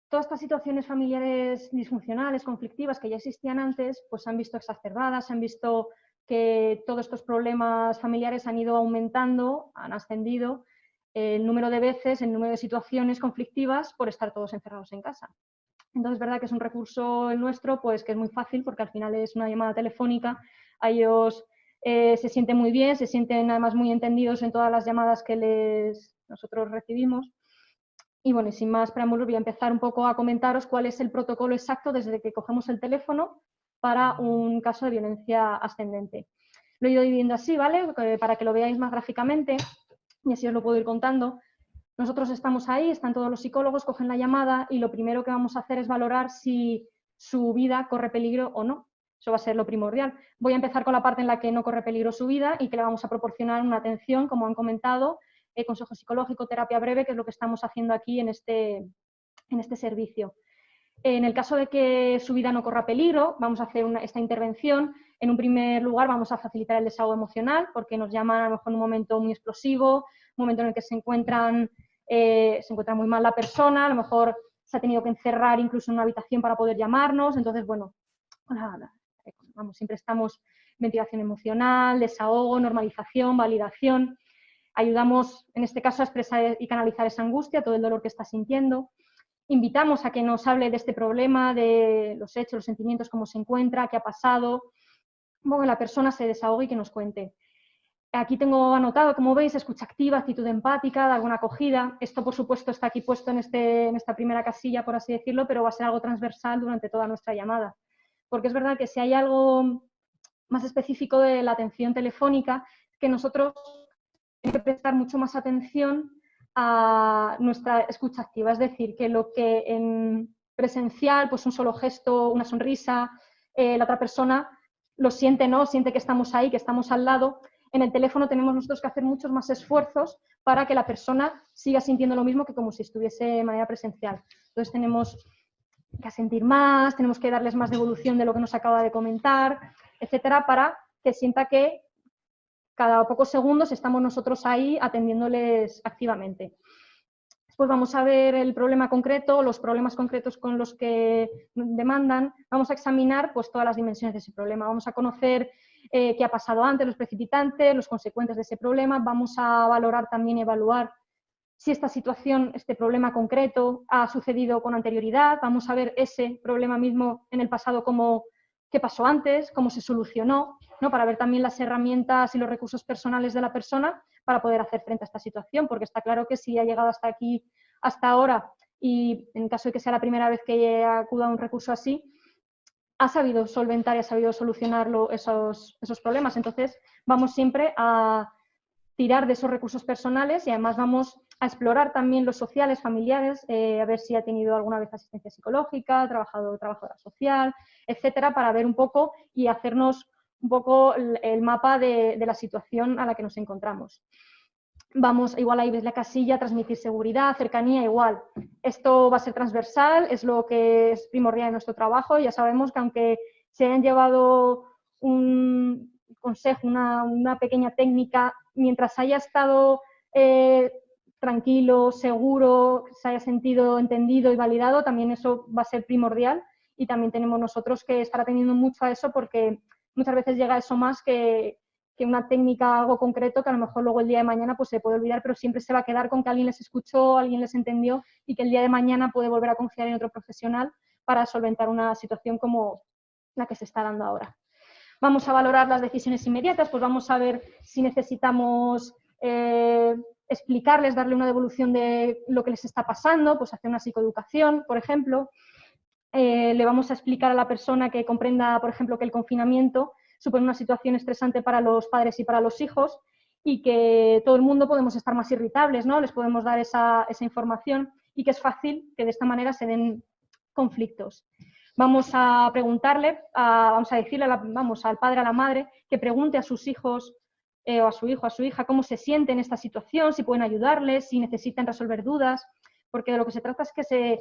todas estas situaciones familiares disfuncionales, conflictivas que ya existían antes, pues se han visto exacerbadas, se han visto que todos estos problemas familiares han ido aumentando, han ascendido el número de veces, el número de situaciones conflictivas por estar todos encerrados en casa. Entonces, es verdad que es un recurso el nuestro, pues que es muy fácil porque al final es una llamada telefónica, a ellos se sienten muy bien, se sienten además muy entendidos en todas las llamadas que nosotros recibimos. Y bueno, sin más preámbulos, voy a empezar un poco a comentaros cuál es el protocolo exacto desde que cogemos el teléfono para un caso de violencia ascendente. Lo he ido dividiendo así, ¿vale? Para que lo veáis más gráficamente y así os lo puedo ir contando. Nosotros estamos ahí, están todos los psicólogos, cogen la llamada y lo primero que vamos a hacer es valorar si su vida corre peligro o no. Eso va a ser lo primordial. Voy a empezar con la parte en la que no corre peligro su vida y que le vamos a proporcionar una atención, como han comentado, consejo psicológico, terapia breve, que es lo que estamos haciendo aquí en este servicio. En el caso de que su vida no corra peligro, vamos a hacer esta intervención. En un primer lugar, vamos a facilitar el desahogo emocional, porque nos llaman a lo mejor en un momento muy explosivo, un momento en el que se encuentra muy mal la persona, a lo mejor se ha tenido que encerrar incluso en una habitación para poder llamarnos. Entonces, bueno, siempre estamos ventilación emocional, desahogo, normalización, validación. Ayudamos, en este caso, a expresar y canalizar esa angustia, todo el dolor que está sintiendo. invitamos a que nos hable de este problema, de los hechos, los sentimientos, cómo se encuentra, qué ha pasado, bueno, que la persona se desahogue y que nos cuente. Aquí tengo anotado, como veis, escucha activa, actitud empática, dar alguna acogida. Esto, por supuesto, está aquí puesto en esta primera casilla, por así decirlo, pero va a ser algo transversal durante toda nuestra llamada. Porque es verdad que si hay algo más específico de la atención telefónica, que nosotros tenemos que prestar mucho más atención a nuestra escucha activa. Es decir, que lo que en presencial, pues un solo gesto, una sonrisa, la otra persona lo siente, ¿no? Siente que estamos ahí, que estamos al lado. En el teléfono tenemos nosotros que hacer muchos más esfuerzos para que la persona siga sintiendo lo mismo que como si estuviese de manera presencial. Entonces tenemos que sentir más, tenemos que darles más devolución de lo que nos acaba de comentar, etcétera, para que sienta que cada pocos segundos estamos nosotros ahí atendiéndoles activamente. Después vamos a ver el problema concreto, los problemas concretos con los que demandan. Vamos a examinar pues, todas las dimensiones de ese problema. Vamos a conocer qué ha pasado antes, los precipitantes, los consecuentes de ese problema. Vamos a valorar también y evaluar si esta situación, este problema concreto, ha sucedido con anterioridad. Vamos a ver ese problema mismo en el pasado, qué pasó antes, cómo se solucionó, ¿no? Para ver también las herramientas y los recursos personales de la persona para poder hacer frente a esta situación, porque está claro que si ha llegado hasta aquí, hasta ahora, y en caso de que sea la primera vez que acuda a un recurso así, ha sabido solventar y ha sabido solucionar esos problemas. Entonces, vamos siempre a tirar de esos recursos personales y además vamos a explorar también los sociales, familiares, a ver si ha tenido alguna vez asistencia psicológica, trabajadora social, etcétera, para ver un poco y hacernos un poco el mapa de la situación a la que nos encontramos. Vamos, igual ahí ves la casilla, transmitir seguridad, cercanía, igual. Esto va a ser transversal, es lo que es primordial en nuestro trabajo. Ya sabemos que aunque se hayan llevado un consejo, una pequeña técnica, mientras haya estado tranquilo, seguro, se haya sentido entendido y validado, también eso va a ser primordial y también tenemos nosotros que estar atendiendo mucho a eso porque muchas veces llega eso más que una técnica, algo concreto, que a lo mejor luego el día de mañana pues, se puede olvidar, pero siempre se va a quedar con que alguien les escuchó, alguien les entendió y que el día de mañana puede volver a confiar en otro profesional para solventar una situación como la que se está dando ahora. Vamos a valorar las decisiones inmediatas, pues vamos a ver si necesitamos explicarles, darle una devolución de lo que les está pasando, pues hacer una psicoeducación, por ejemplo. Le vamos a explicar a la persona que comprenda, por ejemplo, que el confinamiento supone una situación estresante para los padres y para los hijos y que todo el mundo podemos estar más irritables, ¿no? Les podemos dar esa información y que es fácil que de esta manera se den conflictos. Vamos a preguntarle, vamos a decirle al padre, a la madre, que pregunte a sus hijos o a su hijo, a su hija, cómo se sienten en esta situación, si pueden ayudarles, si necesitan resolver dudas, porque de lo que se trata es que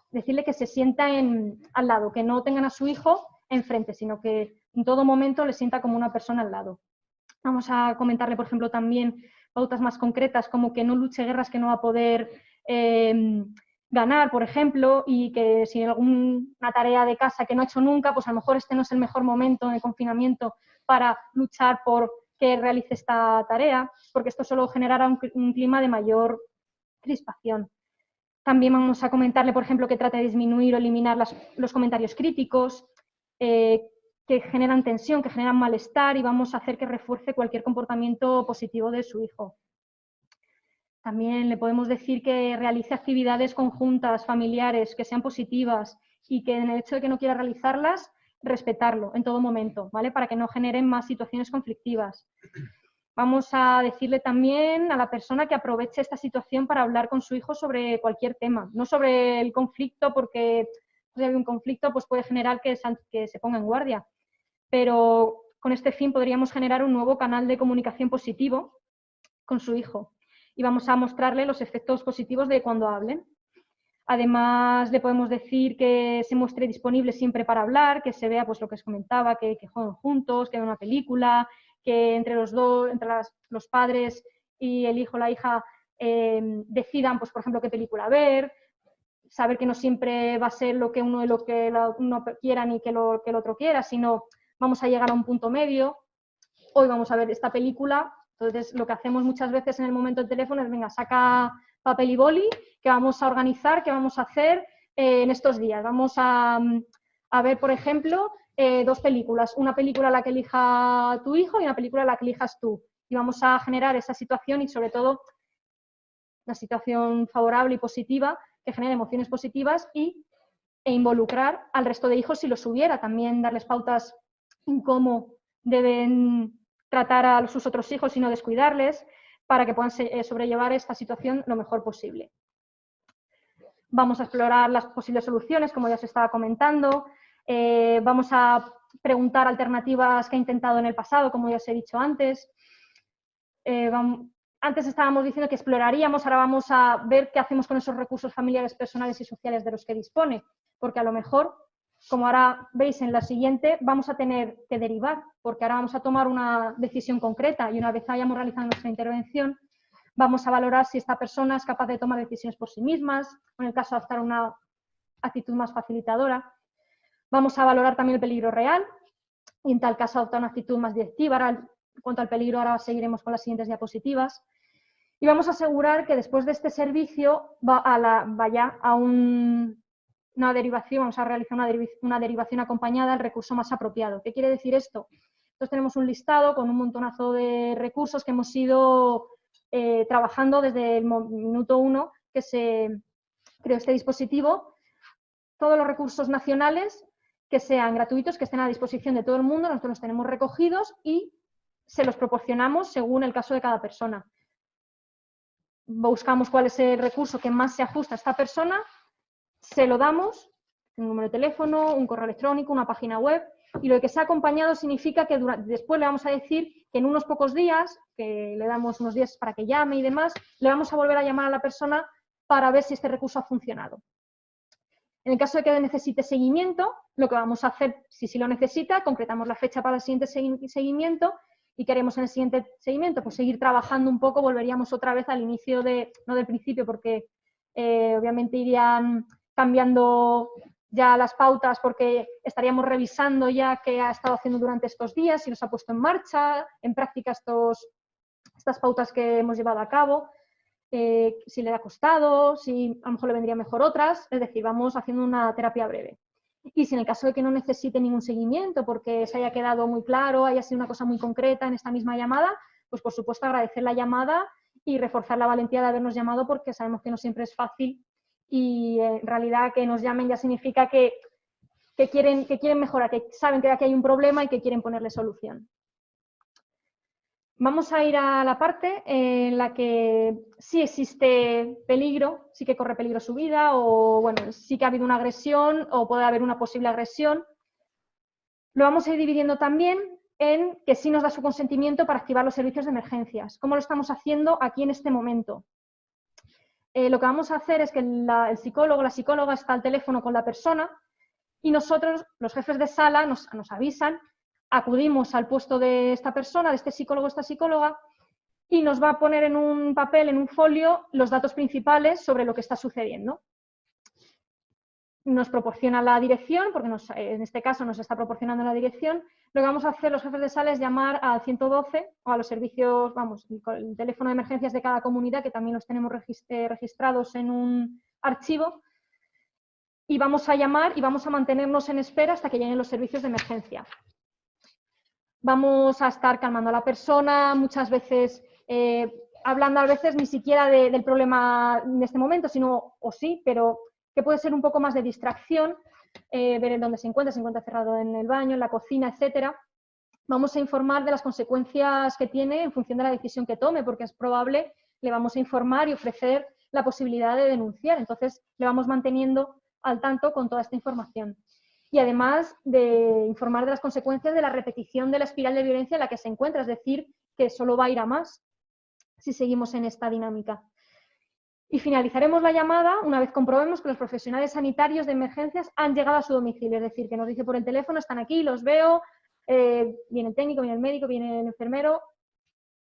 decirle que se sienta al lado, que no tengan a su hijo enfrente, sino que en todo momento le sienta como una persona al lado. Vamos a comentarle, por ejemplo, también pautas más concretas, como que no luche guerras que no va a poder ganar, por ejemplo, y que si hay alguna tarea de casa que no ha hecho nunca, pues a lo mejor este no es el mejor momento en el confinamiento para luchar por que realice esta tarea, porque esto solo generará un clima de mayor crispación. También vamos a comentarle, por ejemplo, que trate de disminuir o eliminar los comentarios críticos, que generan tensión, que generan malestar, y vamos a hacer que refuerce cualquier comportamiento positivo de su hijo. También le podemos decir que realice actividades conjuntas, familiares, que sean positivas y que en el hecho de que no quiera realizarlas, respetarlo en todo momento, ¿vale? Para que no generen más situaciones conflictivas. Vamos a decirle también a la persona que aproveche esta situación para hablar con su hijo sobre cualquier tema, no sobre el conflicto, porque si hay un conflicto pues puede generar que se ponga en guardia, pero con este fin podríamos generar un nuevo canal de comunicación positivo con su hijo y vamos a mostrarle los efectos positivos de cuando hablen. Además, le podemos decir que se muestre disponible siempre para hablar, que se vea pues lo que os comentaba, que jueguen juntos, que vean una película, que entre los dos, entre los padres y el hijo o la hija decidan, pues por ejemplo, qué película ver, saber que no siempre va a ser lo que uno quiera ni que lo que el otro quiera, sino vamos a llegar a un punto medio. Hoy vamos a ver esta película, entonces lo que hacemos muchas veces en el momento del teléfono es, venga, saca papel y boli, que vamos a organizar, que vamos a hacer, en estos días. Vamos a ver, por ejemplo, 2 películas. Una película la que elija tu hijo y una película la que elijas tú. Y vamos a generar esa situación y, sobre todo, la situación favorable y positiva, que genere emociones positivas e involucrar al resto de hijos si los hubiera. También darles pautas en cómo deben tratar a sus otros hijos y no descuidarles, para que puedan sobrellevar esta situación lo mejor posible. Vamos a explorar las posibles soluciones, como ya se estaba comentando. Vamos a preguntar alternativas que ha intentado en el pasado, como ya os he dicho antes. Antes estábamos diciendo que exploraríamos, ahora vamos a ver qué hacemos con esos recursos familiares, personales y sociales de los que dispone, porque a lo mejor, como ahora veis en la siguiente, vamos a tener que derivar, porque ahora vamos a tomar una decisión concreta y una vez hayamos realizado nuestra intervención, vamos a valorar si esta persona es capaz de tomar decisiones por sí mismas, o en el caso de adoptar una actitud más facilitadora. Vamos a valorar también el peligro real y en tal caso adoptar una actitud más directiva. Ahora, en cuanto al peligro, ahora seguiremos con las siguientes diapositivas. Y vamos a asegurar que después de este servicio vaya a una derivación, vamos a realizar una derivación acompañada al recurso más apropiado. ¿Qué quiere decir esto? Entonces tenemos un listado con un montonazo de recursos que hemos ido trabajando desde el minuto 1 que se creó este dispositivo. Todos los recursos nacionales que sean gratuitos, que estén a disposición de todo el mundo, nosotros los tenemos recogidos y se los proporcionamos según el caso de cada persona. Buscamos cuál es el recurso que más se ajusta a esta persona, se lo damos, un número de teléfono, un correo electrónico, una página web, y lo que se ha acompañado significa que después le vamos a decir que en unos pocos días, que le damos unos días para que llame y demás, le vamos a volver a llamar a la persona para ver si este recurso ha funcionado. En el caso de que necesite seguimiento, lo que vamos a hacer, si lo necesita, concretamos la fecha para el siguiente seguimiento. ¿Y qué haremos en el siguiente seguimiento? Pues seguir trabajando un poco, volveríamos otra vez al inicio, no del principio, porque obviamente irían cambiando ya las pautas, porque estaríamos revisando ya qué ha estado haciendo durante estos días, si los ha puesto en marcha, en práctica estas pautas que hemos llevado a cabo, si le ha costado, si a lo mejor le vendría mejor otras, es decir, vamos haciendo una terapia breve. Y si en el caso de que no necesite ningún seguimiento porque se haya quedado muy claro, haya sido una cosa muy concreta en esta misma llamada, pues por supuesto agradecer la llamada y reforzar la valentía de habernos llamado, porque sabemos que no siempre es fácil y en realidad que nos llamen ya significa que quieren mejorar, que saben que aquí hay un problema y que quieren ponerle solución. Vamos a ir a la parte en la que sí existe peligro, sí que corre peligro su vida, o bueno, sí que ha habido una agresión o puede haber una posible agresión. Lo vamos a ir dividiendo también en que sí nos da su consentimiento para activar los servicios de emergencias. ¿Cómo lo estamos haciendo aquí en este momento? Lo que vamos a hacer es que el psicólogo o la psicóloga está al teléfono con la persona y nosotros, los jefes de sala, nos avisan. Acudimos al puesto de esta persona, de este psicólogo o esta psicóloga, y nos va a poner en un papel, en un folio, los datos principales sobre lo que está sucediendo. Nos proporciona la dirección, porque en este caso nos está proporcionando la dirección. Lo que vamos a hacer los jefes de sala es llamar al 112 o a los servicios, el teléfono de emergencias de cada comunidad, que también los tenemos registrados en un archivo, y vamos a llamar y vamos a mantenernos en espera hasta que lleguen los servicios de emergencia. Vamos a estar calmando a la persona, muchas veces hablando a veces ni siquiera del problema en este momento, sino, o sí, pero que puede ser un poco más de distracción, ver en dónde se encuentra cerrado en el baño, en la cocina, etcétera. Vamos a informar de las consecuencias que tiene en función de la decisión que tome, porque es probable, le vamos a informar y ofrecer la posibilidad de denunciar. Entonces, le vamos manteniendo al tanto con toda esta información. Y además de informar de las consecuencias de la repetición de la espiral de violencia en la que se encuentra, es decir, que solo va a ir a más si seguimos en esta dinámica. Y finalizaremos la llamada una vez comprobemos que los profesionales sanitarios de emergencias han llegado a su domicilio, es decir, que nos dice por el teléfono, están aquí, los veo, viene el técnico, viene el médico, viene el enfermero,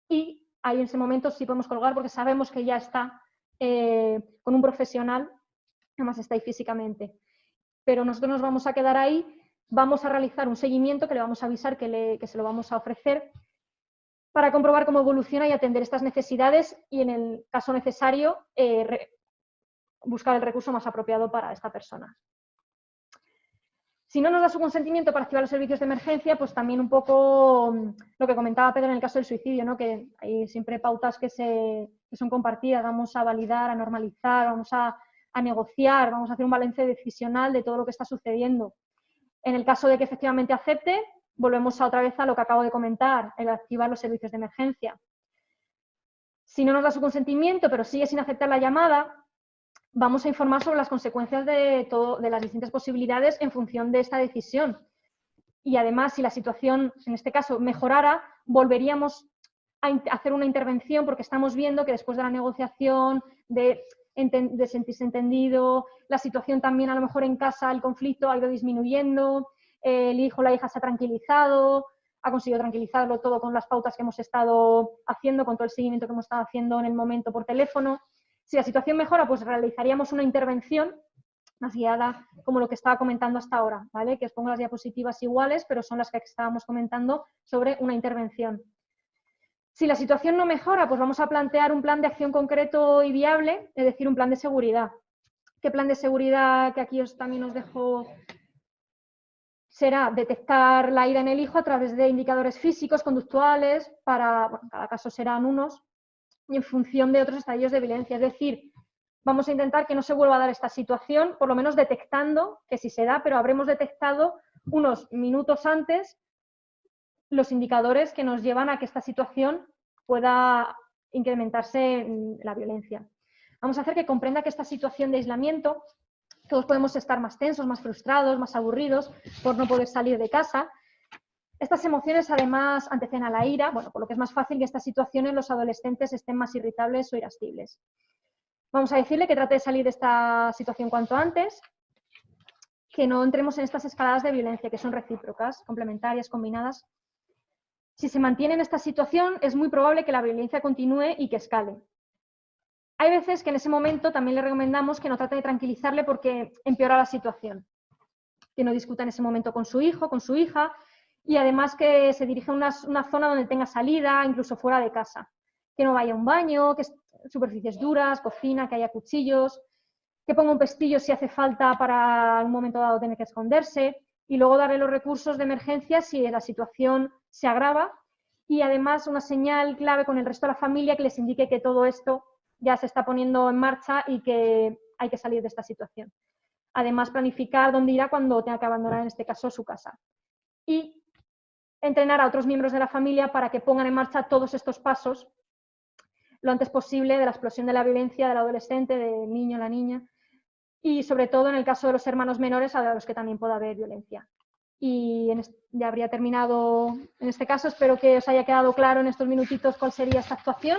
y ahí en ese momento sí podemos colgar porque sabemos que ya está con un profesional, además está ahí físicamente. Pero nosotros nos vamos a quedar ahí, vamos a realizar un seguimiento que le vamos a avisar que se lo vamos a ofrecer para comprobar cómo evoluciona y atender estas necesidades y, en el caso necesario, buscar el recurso más apropiado para esta persona. Si no nos da su consentimiento para activar los servicios de emergencia, pues también un poco lo que comentaba Pedro en el caso del suicidio, ¿no? Que hay siempre pautas que son compartidas, vamos a validar, a normalizar, vamos a negociar, vamos a hacer un balance decisional de todo lo que está sucediendo. En el caso de que efectivamente acepte, volvemos otra vez a lo que acabo de comentar, el activar los servicios de emergencia. Si no nos da su consentimiento, pero sigue sin aceptar la llamada, vamos a informar sobre las consecuencias de las distintas posibilidades en función de esta decisión. Y además, si la situación, en este caso, mejorara, volveríamos a hacer una intervención porque estamos viendo que después de la negociación, de sentirse entendido, la situación también a lo mejor en casa, el conflicto ha ido disminuyendo, el hijo o la hija se ha tranquilizado, ha conseguido tranquilizarlo todo con las pautas que hemos estado haciendo, con todo el seguimiento que hemos estado haciendo en el momento por teléfono. Si la situación mejora, pues realizaríamos una intervención más guiada, como lo que estaba comentando hasta ahora, ¿vale? Que os pongo las diapositivas iguales, pero son las que estábamos comentando sobre una intervención. Si la situación no mejora, pues vamos a plantear un plan de acción concreto y viable, es decir, un plan de seguridad. ¿Qué plan de seguridad que aquí también os dejo? Será detectar la ira en el hijo a través de indicadores físicos, conductuales, bueno, en cada caso serán unos, y en función de otros estadios de violencia. Es decir, vamos a intentar que no se vuelva a dar esta situación, por lo menos detectando que sí se da, pero habremos detectado unos minutos antes los indicadores que nos llevan a que esta situación pueda incrementarse en la violencia. Vamos a hacer que comprenda que esta situación de aislamiento, todos podemos estar más tensos, más frustrados, más aburridos por no poder salir de casa. Estas emociones además anteceden a la ira, bueno, por lo que es más fácil que en estas situaciones los adolescentes estén más irritables o irascibles. Vamos a decirle que trate de salir de esta situación cuanto antes, que no entremos en estas escaladas de violencia que son recíprocas, complementarias, combinadas. Si se mantiene en esta situación, es muy probable que la violencia continúe y que escale. Hay veces que en ese momento también le recomendamos que no trate de tranquilizarle porque empeora la situación, que no discuta en ese momento con su hijo, con su hija, y además que se dirija a una zona donde tenga salida, incluso fuera de casa. Que no vaya a un baño, que superficies duras, cocina, que haya cuchillos, que ponga un pestillo si hace falta para en un momento dado tener que esconderse, y luego darle los recursos de emergencia si la situación se agrava, y además una señal clave con el resto de la familia que les indique que todo esto ya se está poniendo en marcha y que hay que salir de esta situación. Además, planificar dónde irá cuando tenga que abandonar, en este caso, su casa. Y entrenar a otros miembros de la familia para que pongan en marcha todos estos pasos lo antes posible de la explosión de la violencia del adolescente, del niño, la niña, y sobre todo en el caso de los hermanos menores a los que también pueda haber violencia. Y ya habría terminado en este caso, espero que os haya quedado claro en estos minutitos cuál sería esta actuación.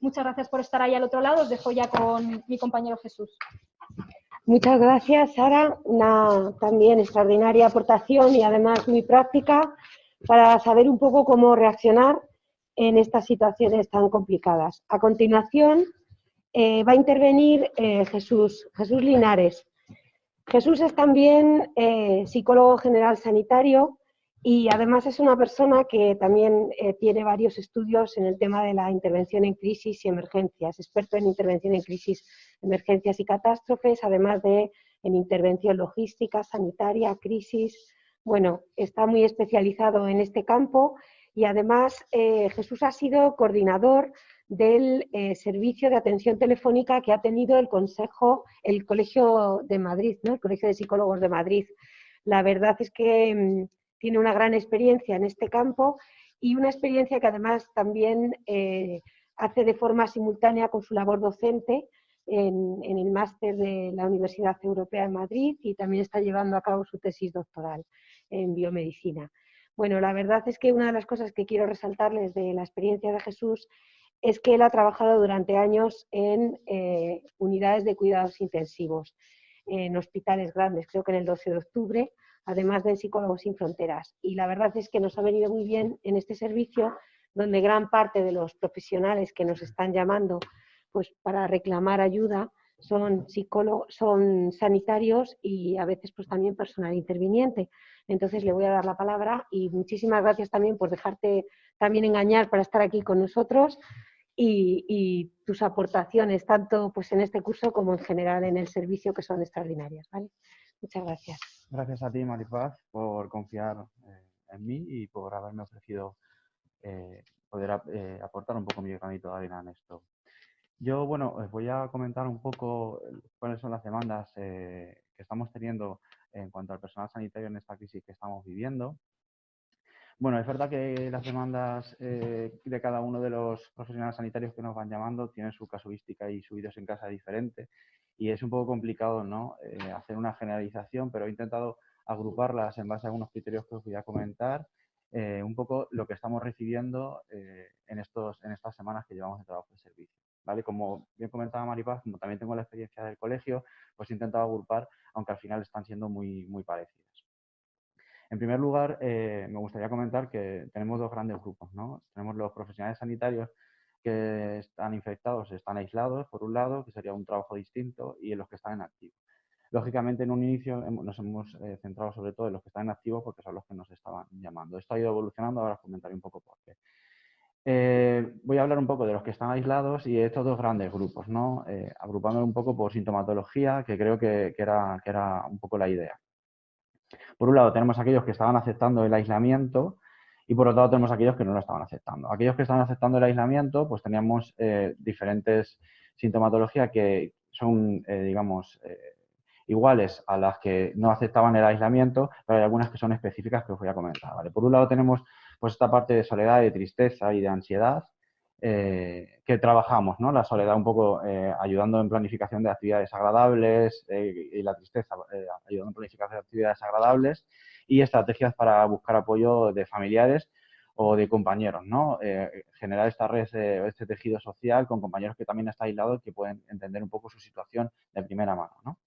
Muchas gracias por estar ahí al otro lado, os dejo ya con mi compañero Jesús. Muchas gracias, Sara, una también extraordinaria aportación y además muy práctica para saber un poco cómo reaccionar en estas situaciones tan complicadas. A continuación va a intervenir Jesús Linares. Jesús es también psicólogo general sanitario y además es una persona que también tiene varios estudios en el tema de la intervención en crisis y emergencias, experto en intervención en crisis, emergencias y catástrofes, además de en intervención logística, sanitaria, crisis. Bueno, está muy especializado en este campo y además Jesús ha sido coordinador del servicio de atención telefónica que ha tenido el Colegio de Madrid, ¿no? El Colegio de Psicólogos de Madrid. La verdad es que tiene una gran experiencia en este campo y una experiencia que además también hace de forma simultánea con su labor docente en el máster de la Universidad Europea de Madrid y también está llevando a cabo su tesis doctoral en biomedicina. Bueno, la verdad es que una de las cosas que quiero resaltarles de la experiencia de Jesús es que él ha trabajado durante años en unidades de cuidados intensivos, en hospitales grandes, creo que en el 12 de octubre, además de Psicólogos Sin Fronteras. Y la verdad es que nos ha venido muy bien en este servicio, donde gran parte de los profesionales que nos están llamando pues, para reclamar ayuda son psicólogos, son sanitarios y a veces pues, también personal interviniente. Entonces le voy a dar la palabra y muchísimas gracias también por dejarte también engañar para estar aquí con nosotros. y tus aportaciones, tanto pues, en este curso como en general en el servicio, que son extraordinarias, ¿vale? Muchas gracias. Gracias a ti, Maripaz, por confiar en mí y por haberme ofrecido poder aportar un poco mi granito de arena en esto. Yo, bueno, os voy a comentar un poco cuáles son las demandas que estamos teniendo en cuanto al personal sanitario en esta crisis que estamos viviendo. Bueno, es verdad que las demandas de cada uno de los profesionales sanitarios que nos van llamando tienen su casuística y su idiosincrasia diferente y es un poco complicado, ¿no? Hacer una generalización, pero he intentado agruparlas en base a algunos criterios que os voy a comentar, un poco lo que estamos recibiendo en estas semanas que llevamos de trabajo de servicio, ¿vale? Como bien comentaba Maripaz, como también tengo la experiencia del colegio, pues he intentado agrupar, aunque al final están siendo muy parecidas. En primer lugar, me gustaría comentar que tenemos dos grandes grupos, ¿no? Tenemos los profesionales sanitarios que están infectados, están aislados, por un lado, que sería un trabajo distinto, y los que están en activo. Lógicamente, en un inicio nos hemos centrado sobre todo en los que están en activo porque son los que nos estaban llamando. Esto ha ido evolucionando, ahora os comentaré un poco por qué. Voy a hablar un poco de los que están aislados y de estos dos grandes grupos, ¿no? Agrupándolo un poco por sintomatología, que creo que era un poco la idea. Por un lado tenemos aquellos que estaban aceptando el aislamiento y por otro lado tenemos aquellos que no lo estaban aceptando. Aquellos que estaban aceptando el aislamiento, pues teníamos diferentes sintomatologías que son, digamos, iguales a las que no aceptaban el aislamiento, pero hay algunas que son específicas que os voy a comentar, ¿vale? Por un lado tenemos pues esta parte de soledad, de tristeza y de ansiedad, que trabajamos, ¿no? La soledad un poco ayudando en planificación de actividades agradables y la tristeza ayudando en planificación de actividades agradables y estrategias para buscar apoyo de familiares o de compañeros, ¿no? Generar esta red, este tejido social con compañeros que también están aislados y que pueden entender un poco su situación de primera mano, ¿no?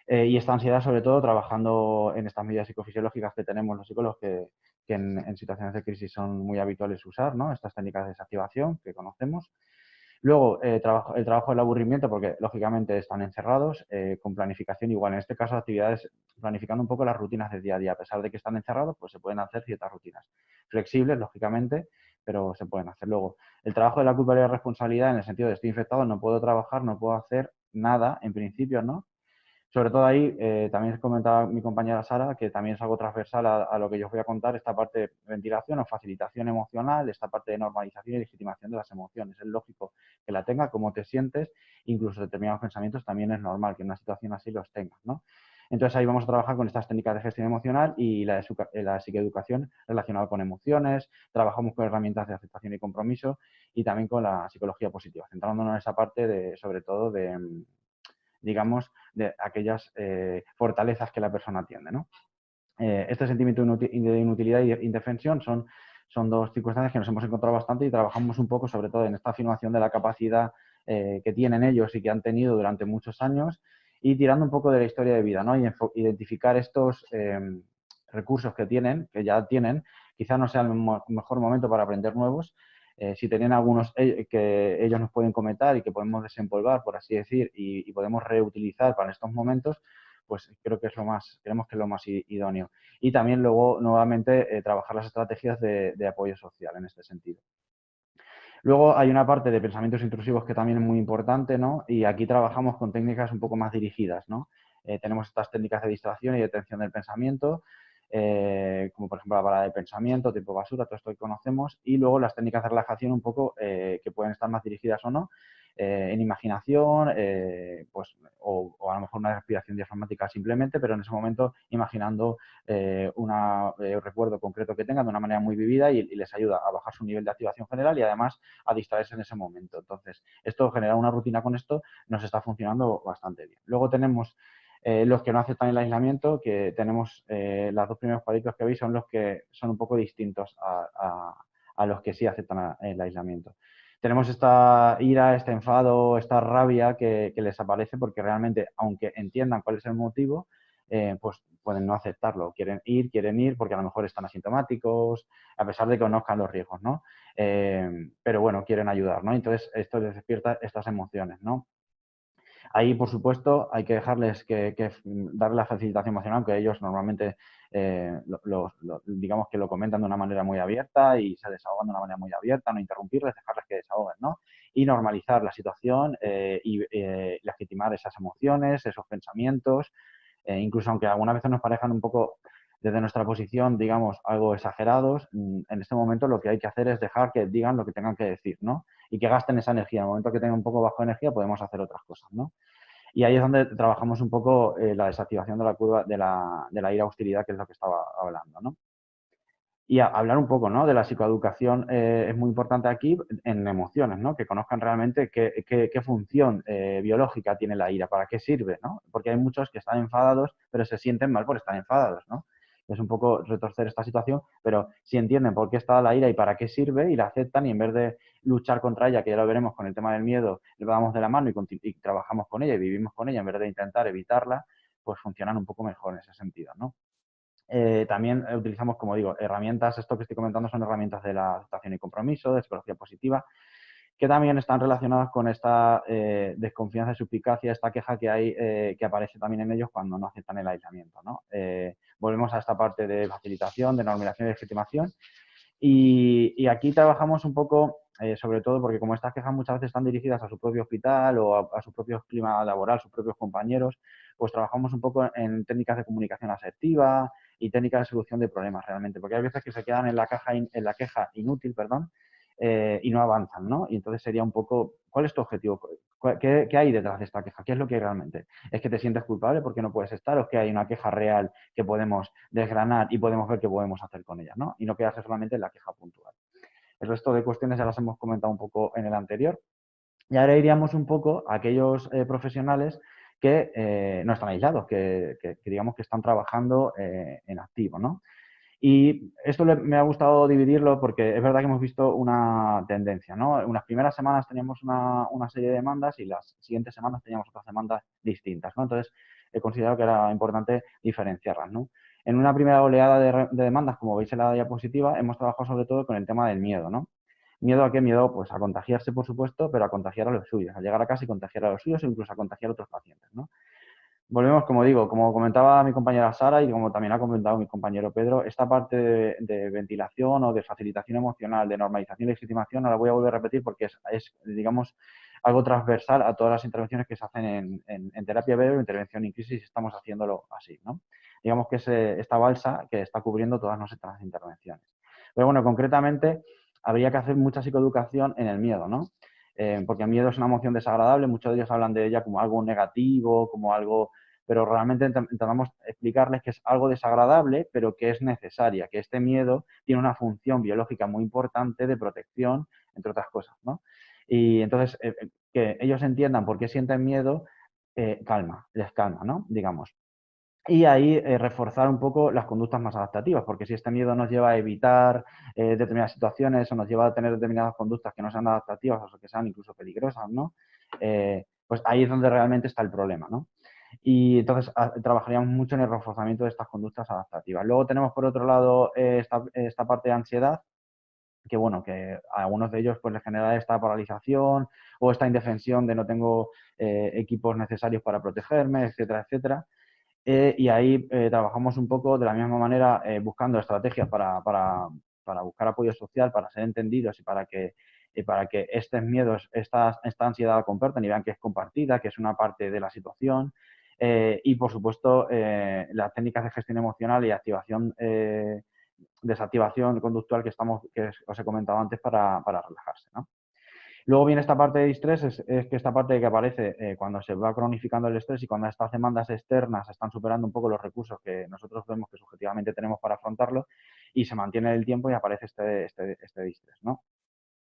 Y esta ansiedad, sobre todo, trabajando en estas medidas psicofisiológicas que tenemos los psicólogos que en situaciones de crisis son muy habituales usar, ¿no? Estas técnicas de desactivación que conocemos. Luego, el trabajo del aburrimiento, porque lógicamente están encerrados, con planificación igual. En este caso, actividades planificando un poco las rutinas del día a día. A pesar de que están encerrados, pues se pueden hacer ciertas rutinas. Flexibles, lógicamente, pero se pueden hacer. Luego, el trabajo de la culpa y la responsabilidad en el sentido de estoy infectado, no puedo trabajar, no puedo hacer nada, en principio, ¿no? Sobre todo ahí, también comentaba mi compañera Sara, que también es algo transversal a lo que yo os voy a contar, esta parte de ventilación o facilitación emocional, esta parte de normalización y legitimación de las emociones. Es lógico que la tenga, cómo te sientes, incluso determinados pensamientos también es normal que en una situación así los tengas, ¿no? Entonces ahí vamos a trabajar con estas técnicas de gestión emocional y la psicoeducación relacionada con emociones, trabajamos con herramientas de aceptación y compromiso y también con la psicología positiva, centrándonos en esa parte de, sobre todo, de digamos, de aquellas fortalezas que la persona tiene, ¿no? Este sentimiento de inutilidad e indefensión son dos circunstancias que nos hemos encontrado bastante y trabajamos un poco, sobre todo, en esta afirmación de la capacidad que tienen ellos y que han tenido durante muchos años y tirando un poco de la historia de vida, ¿no? Y identificar estos recursos que ya tienen, quizá no sea el mejor momento para aprender nuevos. Si tienen algunos que ellos nos pueden comentar y que podemos desempolvar, por así decir, y podemos reutilizar para estos momentos, pues creo que creemos que es lo más idóneo. Y también luego, nuevamente, trabajar las estrategias de apoyo social en este sentido. Luego hay una parte de pensamientos intrusivos que también es muy importante, ¿no? Y aquí trabajamos con técnicas un poco más dirigidas, ¿no? Tenemos estas técnicas de distracción y detención del pensamiento, como por ejemplo la parada de pensamiento, tiempo basura, todo esto que conocemos, y luego las técnicas de relajación un poco que pueden estar más dirigidas o no, en imaginación, pues, o a lo mejor una respiración diafragmática simplemente, pero en ese momento imaginando un recuerdo concreto que tengan de una manera muy vivida y les ayuda a bajar su nivel de activación general y además a distraerse en ese momento. Entonces, esto generar una rutina con esto nos está funcionando bastante bien. Luego tenemos los que no aceptan el aislamiento, que tenemos los dos primeros cuadritos que veis son los que son un poco distintos a los que sí aceptan el aislamiento. Tenemos esta ira, este enfado, esta rabia que les aparece porque realmente, aunque entiendan cuál es el motivo, pues pueden no aceptarlo. Quieren ir porque a lo mejor están asintomáticos, a pesar de que conozcan los riesgos, ¿no? Pero bueno, quieren ayudar, ¿no? Entonces, esto les despierta estas emociones, ¿no? Ahí, por supuesto, hay que dejarles darle la facilitación emocional, aunque ellos normalmente digamos que lo comentan de una manera muy abierta y se desahogan de una manera muy abierta, no interrumpirles, dejarles que desahoguen, ¿no? y normalizar la situación y legitimar esas emociones, esos pensamientos, incluso aunque algunas veces nos parezcan un poco desde nuestra posición, digamos, algo exagerados, en este momento lo que hay que hacer es dejar que digan lo que tengan que decir, ¿no? Y que gasten esa energía. En el momento que tengan un poco bajo de energía podemos hacer otras cosas, ¿no? Y ahí es donde trabajamos un poco la desactivación de la curva de la ira-hostilidad, que es lo que estaba hablando, ¿no? Y hablar un poco, ¿no?, de la psicoeducación es muy importante aquí en emociones, ¿no? Que conozcan realmente qué función biológica tiene la ira, para qué sirve, ¿no? Porque hay muchos que están enfadados, pero se sienten mal por estar enfadados, ¿no? Es un poco retorcer esta situación, pero si entienden por qué está la ira y para qué sirve y la aceptan, y en vez de luchar contra ella, que ya lo veremos con el tema del miedo, le damos de la mano y trabajamos con ella y vivimos con ella en vez de intentar evitarla, pues funcionan un poco mejor en ese sentido, ¿no? También utilizamos, como digo, herramientas, esto que estoy comentando son herramientas de la aceptación y compromiso, de psicología positiva, que también están relacionadas con esta desconfianza y suspicacia, esta queja que hay, que aparece también en ellos cuando no aceptan el aislamiento, ¿no? Volvemos a esta parte de facilitación, de normalización y legitimación. Y aquí trabajamos un poco, sobre todo porque como estas quejas muchas veces están dirigidas a su propio hospital o a su propio clima laboral, sus propios compañeros, pues trabajamos un poco en técnicas de comunicación asertiva y técnicas de solución de problemas realmente, porque hay veces que se quedan en la queja inútil, perdón, y no avanzan, ¿no? Y entonces sería un poco, ¿cuál es tu objetivo? ¿Qué hay detrás de esta queja? ¿Qué es lo que realmente? ¿Es que te sientes culpable porque no puedes estar? ¿O es que hay una queja real que podemos desgranar y podemos ver qué podemos hacer con ella, ¿no? Y no quedarse solamente en la queja puntual. El resto de cuestiones ya las hemos comentado un poco en el anterior. Y ahora iríamos un poco a aquellos profesionales que no están aislados, que digamos que están trabajando en activo, ¿no? Y esto me ha gustado dividirlo porque es verdad que hemos visto una tendencia, ¿no? En las primeras semanas teníamos una serie de demandas y las siguientes semanas teníamos otras demandas distintas, ¿no? Entonces, he considerado que era importante diferenciarlas, ¿no? En una primera oleada de demandas, como veis en la diapositiva, hemos trabajado sobre todo con el tema del miedo, ¿no? ¿Miedo a qué? Miedo, pues a contagiarse, por supuesto, pero a contagiar a los suyos, a llegar a casa y contagiar a los suyos o incluso a contagiar a otros pacientes, ¿no? Volvemos, como digo, como comentaba mi compañera Sara y como también ha comentado mi compañero Pedro, esta parte de ventilación o de facilitación emocional, de normalización y legitimación, no la voy a volver a repetir porque es digamos, algo transversal a todas las intervenciones que se hacen en terapia breve o intervención en crisis, estamos haciéndolo así, ¿no? Digamos que es esta balsa que está cubriendo todas nuestras intervenciones. Pero bueno, concretamente, habría que hacer mucha psicoeducación en el miedo, ¿no? Porque el miedo es una emoción desagradable, muchos de ellos hablan de ella como algo negativo, como algo, pero realmente intentamos explicarles que es algo desagradable, pero que es necesaria, que este miedo tiene una función biológica muy importante de protección, entre otras cosas, ¿no? Y entonces, que ellos entiendan por qué sienten miedo, les calma, ¿no? Digamos. Y ahí reforzar un poco las conductas más adaptativas, porque si este miedo nos lleva a evitar determinadas situaciones o nos lleva a tener determinadas conductas que no sean adaptativas o que sean incluso peligrosas, ¿no? Pues ahí es donde realmente está el problema, ¿no? Y entonces trabajaríamos mucho en el reforzamiento de estas conductas adaptativas. Luego tenemos por otro lado esta parte de ansiedad, que bueno, que a algunos de ellos pues les genera esta paralización o esta indefensión de no tengo equipos necesarios para protegerme, etcétera, etcétera. Y ahí trabajamos un poco de la misma manera buscando estrategias para buscar apoyo social, para ser entendidos y para que estos miedos, esta ansiedad la compartan y vean que es compartida, que es una parte de la situación. Y, por supuesto, las técnicas de gestión emocional y activación, desactivación conductual que os he comentado antes para relajarse, ¿no? Luego viene esta parte de distrés, es que esta parte que aparece cuando se va cronificando el estrés y cuando estas demandas externas están superando un poco los recursos que nosotros vemos que subjetivamente tenemos para afrontarlo y se mantiene el tiempo y aparece este distrés, ¿no?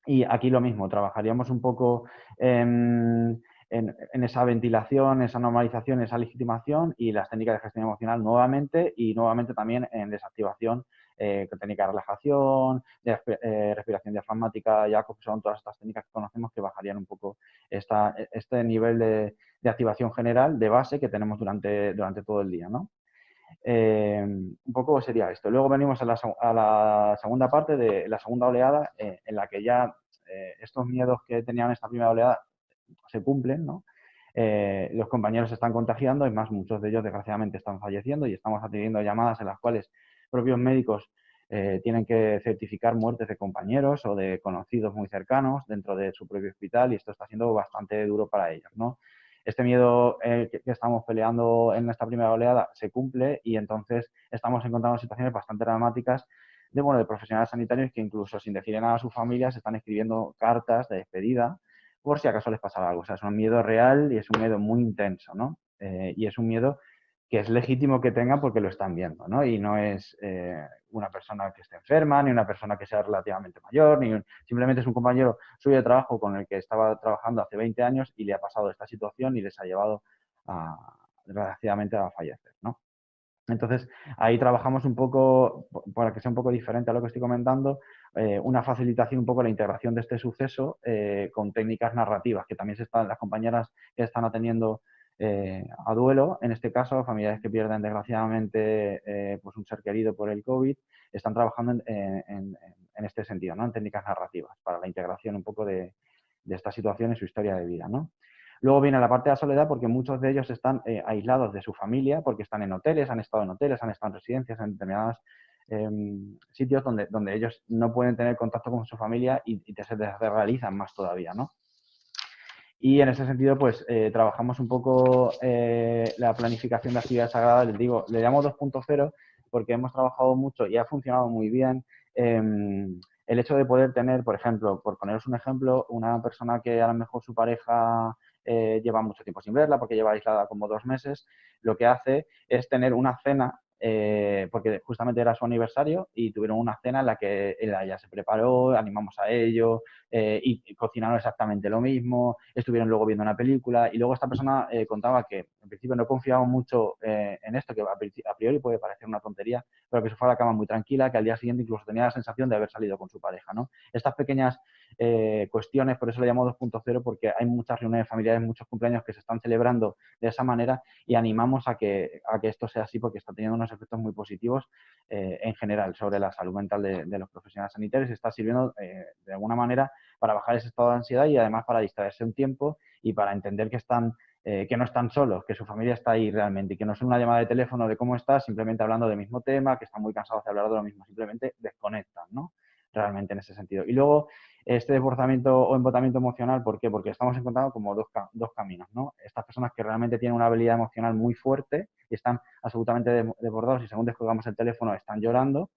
Y aquí lo mismo, trabajaríamos un poco en esa ventilación, esa normalización, esa legitimación y las técnicas de gestión emocional nuevamente y nuevamente también en desactivación con técnica de relajación, de respiración diafragmática, ya son todas estas técnicas que conocemos que bajarían un poco este nivel de activación general de base que tenemos durante todo el día, ¿no? Un poco sería esto. Luego venimos a la segunda parte de la segunda oleada, en la que ya estos miedos que tenían esta primera oleada se cumplen, ¿no? Los compañeros se están contagiando, es más, muchos de ellos desgraciadamente están falleciendo y estamos atendiendo llamadas en las cuales propios médicos tienen que certificar muertes de compañeros o de conocidos muy cercanos dentro de su propio hospital y esto está siendo bastante duro para ellos, ¿no? Este miedo que estamos peleando en esta primera oleada se cumple y entonces estamos encontrando situaciones bastante dramáticas de profesionales sanitarios que incluso sin decirle nada a sus familias están escribiendo cartas de despedida por si acaso les pasara algo. O sea, es un miedo real y es un miedo muy intenso, ¿no? Y es un miedo que es legítimo que tengan porque lo están viendo, ¿no? Y no es una persona que esté enferma, ni una persona que sea relativamente mayor, simplemente es un compañero suyo de trabajo con el que estaba trabajando hace 20 años y le ha pasado esta situación y les ha llevado desgraciadamente a fallecer, ¿no? Entonces, ahí trabajamos un poco, para que sea un poco diferente a lo que estoy comentando, una facilitación un poco la integración de este suceso con técnicas narrativas, que también las compañeras que están atendiendo a duelo, en este caso, familiares que pierden desgraciadamente pues un ser querido por el COVID, están trabajando en este sentido, ¿no? En técnicas narrativas, para la integración un poco de esta situación en su historia de vida, ¿no? Luego viene la parte de la soledad porque muchos de ellos están aislados de su familia porque están en hoteles, han estado en residencias, en determinados sitios donde ellos no pueden tener contacto con su familia y se desrealizan más todavía, ¿no? Y en ese sentido, pues trabajamos un poco la planificación de actividades sagradas, les digo, le llamo 2.0 porque hemos trabajado mucho y ha funcionado muy bien el hecho de poder tener, por ejemplo, por poneros un ejemplo, una persona que a lo mejor su pareja lleva mucho tiempo sin verla porque lleva aislada como 2 meses, lo que hace es tener una cena, porque justamente era su aniversario y tuvieron una cena en la que ella se preparó, animamos a ello y cocinaron exactamente lo mismo, estuvieron luego viendo una película y luego esta persona contaba que en principio no confiaba mucho en esto, que a priori puede parecer una tontería, pero que se fue a la cama muy tranquila, que al día siguiente incluso tenía la sensación de haber salido con su pareja, ¿no? Estas pequeñas cuestiones, por eso lo llamo 2.0, porque hay muchas reuniones familiares, muchos cumpleaños que se están celebrando de esa manera y animamos a que esto sea así porque está teniendo unos efectos muy positivos en general sobre la salud mental de los profesionales sanitarios y está sirviendo de alguna manera para bajar ese estado de ansiedad y además para distraerse un tiempo y para entender que no están solos, que su familia está ahí realmente y que no es una llamada de teléfono de cómo estás, simplemente hablando del mismo tema, que están muy cansados de hablar de lo mismo, simplemente desconectan, ¿no? Realmente en ese sentido. Y luego, este desbordamiento o embotamiento emocional, ¿por qué? Porque estamos encontrando como dos caminos, ¿no? Estas personas que realmente tienen una habilidad emocional muy fuerte y están absolutamente desbordados y según descolgamos el teléfono están llorando,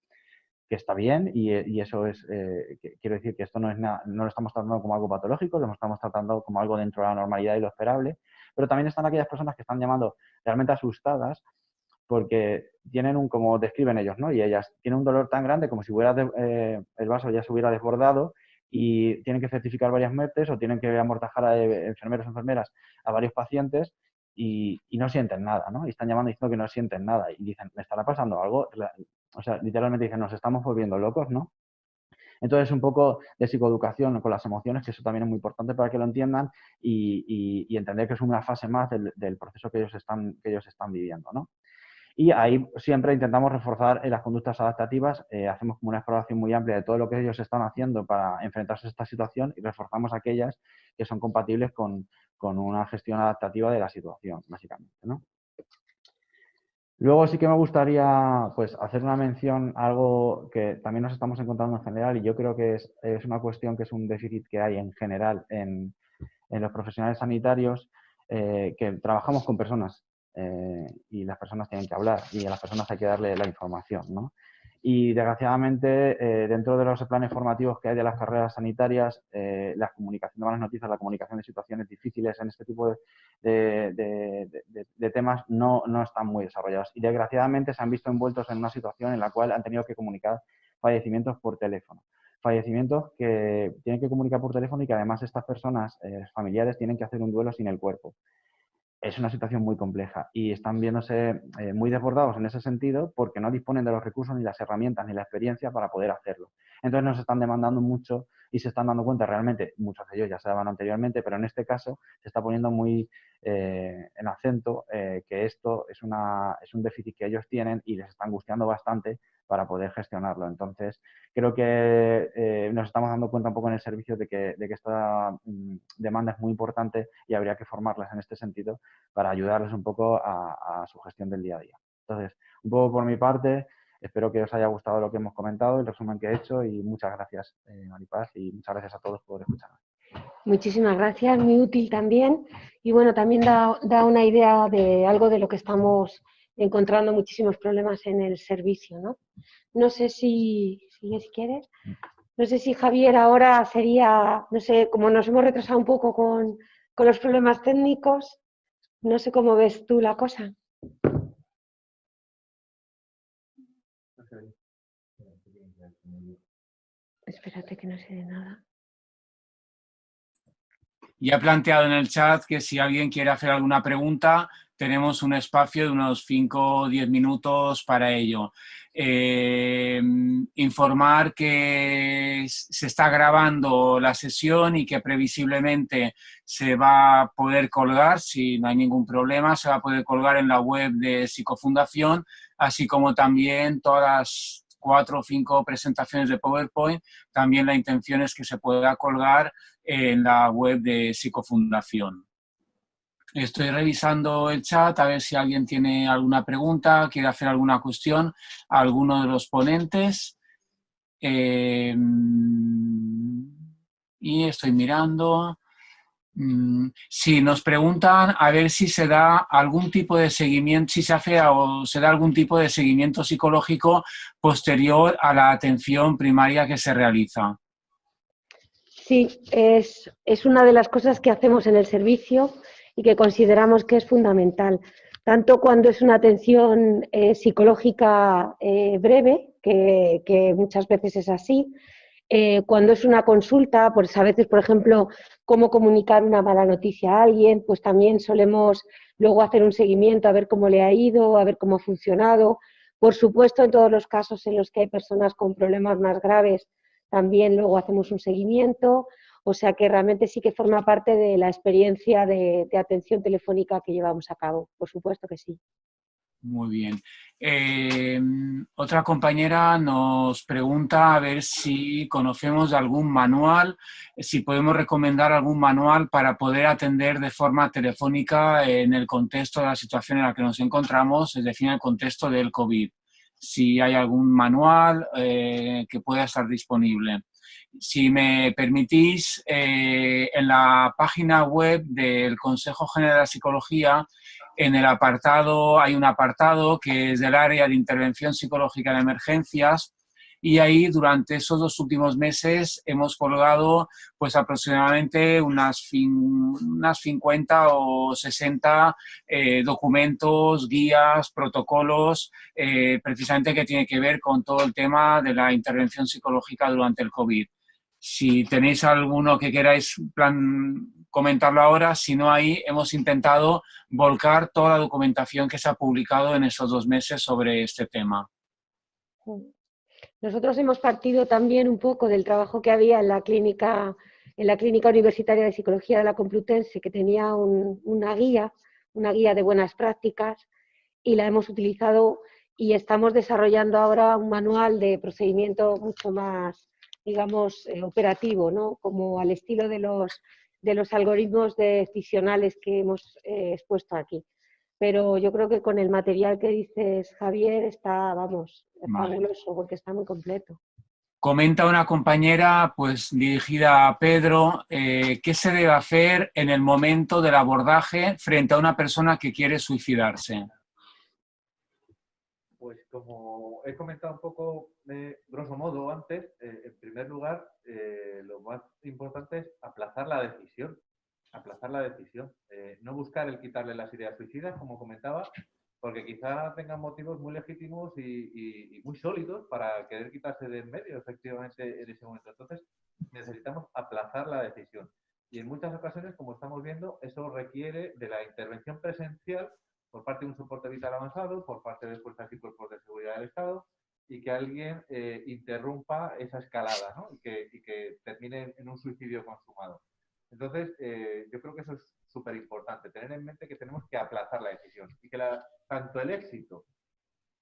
que está bien y eso es, quiero decir que esto no lo estamos tratando como algo patológico, lo estamos tratando como algo dentro de la normalidad y lo esperable, pero también están aquellas personas que están llamando realmente asustadas porque tienen como describen ellos, ¿no? Y ellas tienen un dolor tan grande como si el vaso ya se hubiera desbordado y tienen que certificar varias muertes o tienen que amortajar a enfermeros o enfermeras a varios pacientes y no sienten nada, ¿no? Y están llamando diciendo que no sienten nada y dicen, ¿me estará pasando algo? O sea, literalmente dicen, nos estamos volviendo locos, ¿no? Entonces, un poco de psicoeducación con las emociones, que eso también es muy importante para que lo entiendan y entender que es una fase más del proceso que ellos están viviendo, ¿no? Y ahí siempre intentamos reforzar las conductas adaptativas, hacemos como una exploración muy amplia de todo lo que ellos están haciendo para enfrentarse a esta situación y reforzamos aquellas que son compatibles con una gestión adaptativa de la situación, básicamente, ¿no? Luego sí que me gustaría pues, hacer una mención a algo que también nos estamos encontrando en general y yo creo que es una cuestión que es un déficit que hay en general en los profesionales sanitarios, que trabajamos con personas y las personas tienen que hablar y a las personas hay que darle la información, ¿no? Y desgraciadamente, dentro de los planes formativos que hay de las carreras sanitarias, la comunicación de malas noticias, la comunicación de situaciones difíciles en este tipo de temas no están muy desarrollados. Y desgraciadamente se han visto envueltos en una situación en la cual han tenido que comunicar fallecimientos por teléfono. Fallecimientos que tienen que comunicar por teléfono y que además estas personas familiares tienen que hacer un duelo sin el cuerpo. Es una situación muy compleja y están viéndose muy desbordados en ese sentido porque no disponen de los recursos ni las herramientas ni la experiencia para poder hacerlo. Entonces nos están demandando mucho y se están dando cuenta realmente, muchos de ellos ya se daban anteriormente, pero en este caso se está poniendo muy en acento que esto es un déficit que ellos tienen y les está angustiando bastante para poder gestionarlo. Entonces, creo que nos estamos dando cuenta un poco en el servicio de que esta demanda es muy importante y habría que formarlas en este sentido para ayudarles un poco a su gestión del día a día. Entonces, un poco por mi parte, Espero que os haya gustado lo que hemos comentado, el resumen que he hecho, y muchas gracias, Maripaz, y muchas gracias a todos por escucharme. Muchísimas gracias, muy útil también. Y bueno, también da una idea de algo de lo que estamos encontrando muchísimos problemas en el servicio, ¿no? No sé si quieres. No sé si Javier ahora sería, no sé, como nos hemos retrasado un poco con los problemas técnicos, no sé cómo ves tú la cosa. Espérate que no se dé nada. Ya he planteado en el chat que si alguien quiere hacer alguna pregunta, tenemos un espacio de unos 5 o 10 minutos para ello. Informar que se está grabando la sesión y que previsiblemente se va a poder colgar, si no hay ningún problema, se va a poder colgar en la web de Psicofundación, así como también todas las 4 o 5 presentaciones de PowerPoint. También la intención es que se pueda colgar en la web de Psicofundación. Estoy revisando el chat a ver si alguien tiene alguna pregunta, quiere hacer alguna cuestión a alguno de los ponentes. Y estoy mirando. Si nos preguntan a ver si se da algún tipo de seguimiento, si se hace o se da algún tipo de seguimiento psicológico posterior a la atención primaria que se realiza. Sí, es una de las cosas que hacemos en el servicio y que consideramos que es fundamental, tanto cuando es una atención psicológica breve, que muchas veces es así, cuando es una consulta, pues a veces, por ejemplo, cómo comunicar una mala noticia a alguien, pues también solemos luego hacer un seguimiento a ver cómo le ha ido, a ver cómo ha funcionado. Por supuesto, en todos los casos en los que hay personas con problemas más graves, también luego hacemos un seguimiento, o sea que realmente sí que forma parte de la experiencia de atención telefónica que llevamos a cabo, por supuesto que sí. Muy bien. Otra compañera nos pregunta a ver si conocemos de algún manual, si podemos recomendar algún manual para poder atender de forma telefónica en el contexto de la situación en la que nos encontramos, es decir, en el contexto del COVID. Si hay algún manual que pueda estar disponible. Si me permitís, en la página web del Consejo General de Psicología, en el apartado, hay un apartado que es del área de intervención psicológica en emergencias, y ahí durante esos 2 últimos meses hemos colgado pues aproximadamente unas 50 o 60 documentos, guías, protocolos, precisamente que tiene que ver con todo el tema de la intervención psicológica durante el COVID. Si tenéis alguno que queráis comentarlo ahora, si no, ahí hemos intentado volcar toda la documentación que se ha publicado en esos 2 meses sobre este tema. Nosotros hemos partido también un poco del trabajo que había en la clínica universitaria de psicología de la Complutense, que tenía una guía de buenas prácticas, y la hemos utilizado y estamos desarrollando ahora un manual de procedimiento mucho más, digamos, operativo, ¿no? Como al estilo de los algoritmos decisionales que hemos expuesto aquí. Pero yo creo que con el material que dices, Javier, está, vamos, fabuloso, porque está muy completo. Comenta una compañera, pues dirigida a Pedro, ¿qué se debe hacer en el momento del abordaje frente a una persona que quiere suicidarse? Pues como he comentado un poco, grosso modo, antes, en primer lugar, lo más importante es aplazar la decisión. Aplazar la decisión. No buscar el quitarle las ideas suicidas, como comentaba, porque quizá tengan motivos muy legítimos y muy sólidos para querer quitarse de en medio, efectivamente, en ese momento. Entonces, necesitamos aplazar la decisión. Y en muchas ocasiones, como estamos viendo, eso requiere de la intervención presencial por parte de un soporte vital avanzado, por parte de fuerzas y cuerpos de seguridad del Estado, y que alguien interrumpa esa escalada, ¿no? y que termine en un suicidio consumado. Entonces, yo creo que eso es súper importante, tener en mente que tenemos que aplazar la decisión y que tanto el éxito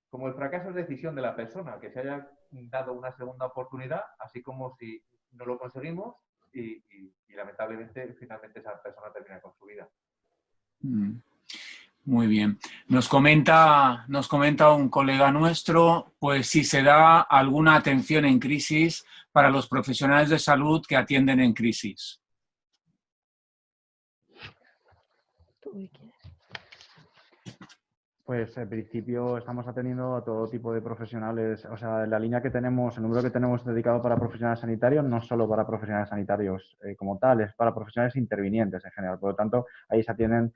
como el fracaso es decisión de la persona, que se haya dado una segunda oportunidad, así como si no lo conseguimos y lamentablemente finalmente esa persona termina con su vida. Muy bien. Nos comenta un colega nuestro, pues si se da alguna atención en crisis para los profesionales de salud que atienden en crisis. Pues en principio estamos atendiendo a todo tipo de profesionales, o sea, la línea que tenemos, el número que tenemos dedicado para profesionales sanitarios, no solo para profesionales sanitarios como tal, es para profesionales intervinientes en general. Por lo tanto, ahí se atienden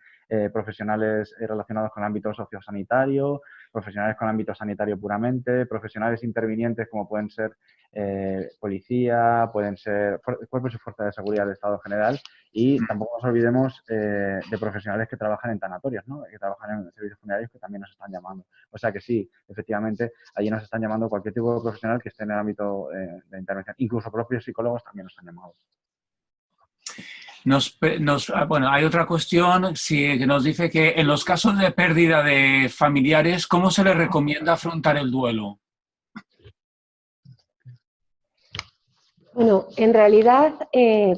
profesionales relacionados con el ámbito sociosanitario, profesionales con el ámbito sanitario puramente, profesionales intervinientes como pueden ser policía, pueden ser cuerpos y fuerzas de seguridad del Estado general, y tampoco nos olvidemos de profesionales que trabajan en tanatorios, ¿no? Que trabajan en servicios funerarios, que también nos están llamando. O sea que sí, efectivamente, allí nos están llamando cualquier tipo de profesional que esté en el ámbito de intervención. Incluso propios psicólogos también nos han llamado. Bueno, hay otra cuestión que nos dice que en los casos de pérdida de familiares, ¿cómo se les recomienda afrontar el duelo? Bueno, en realidad,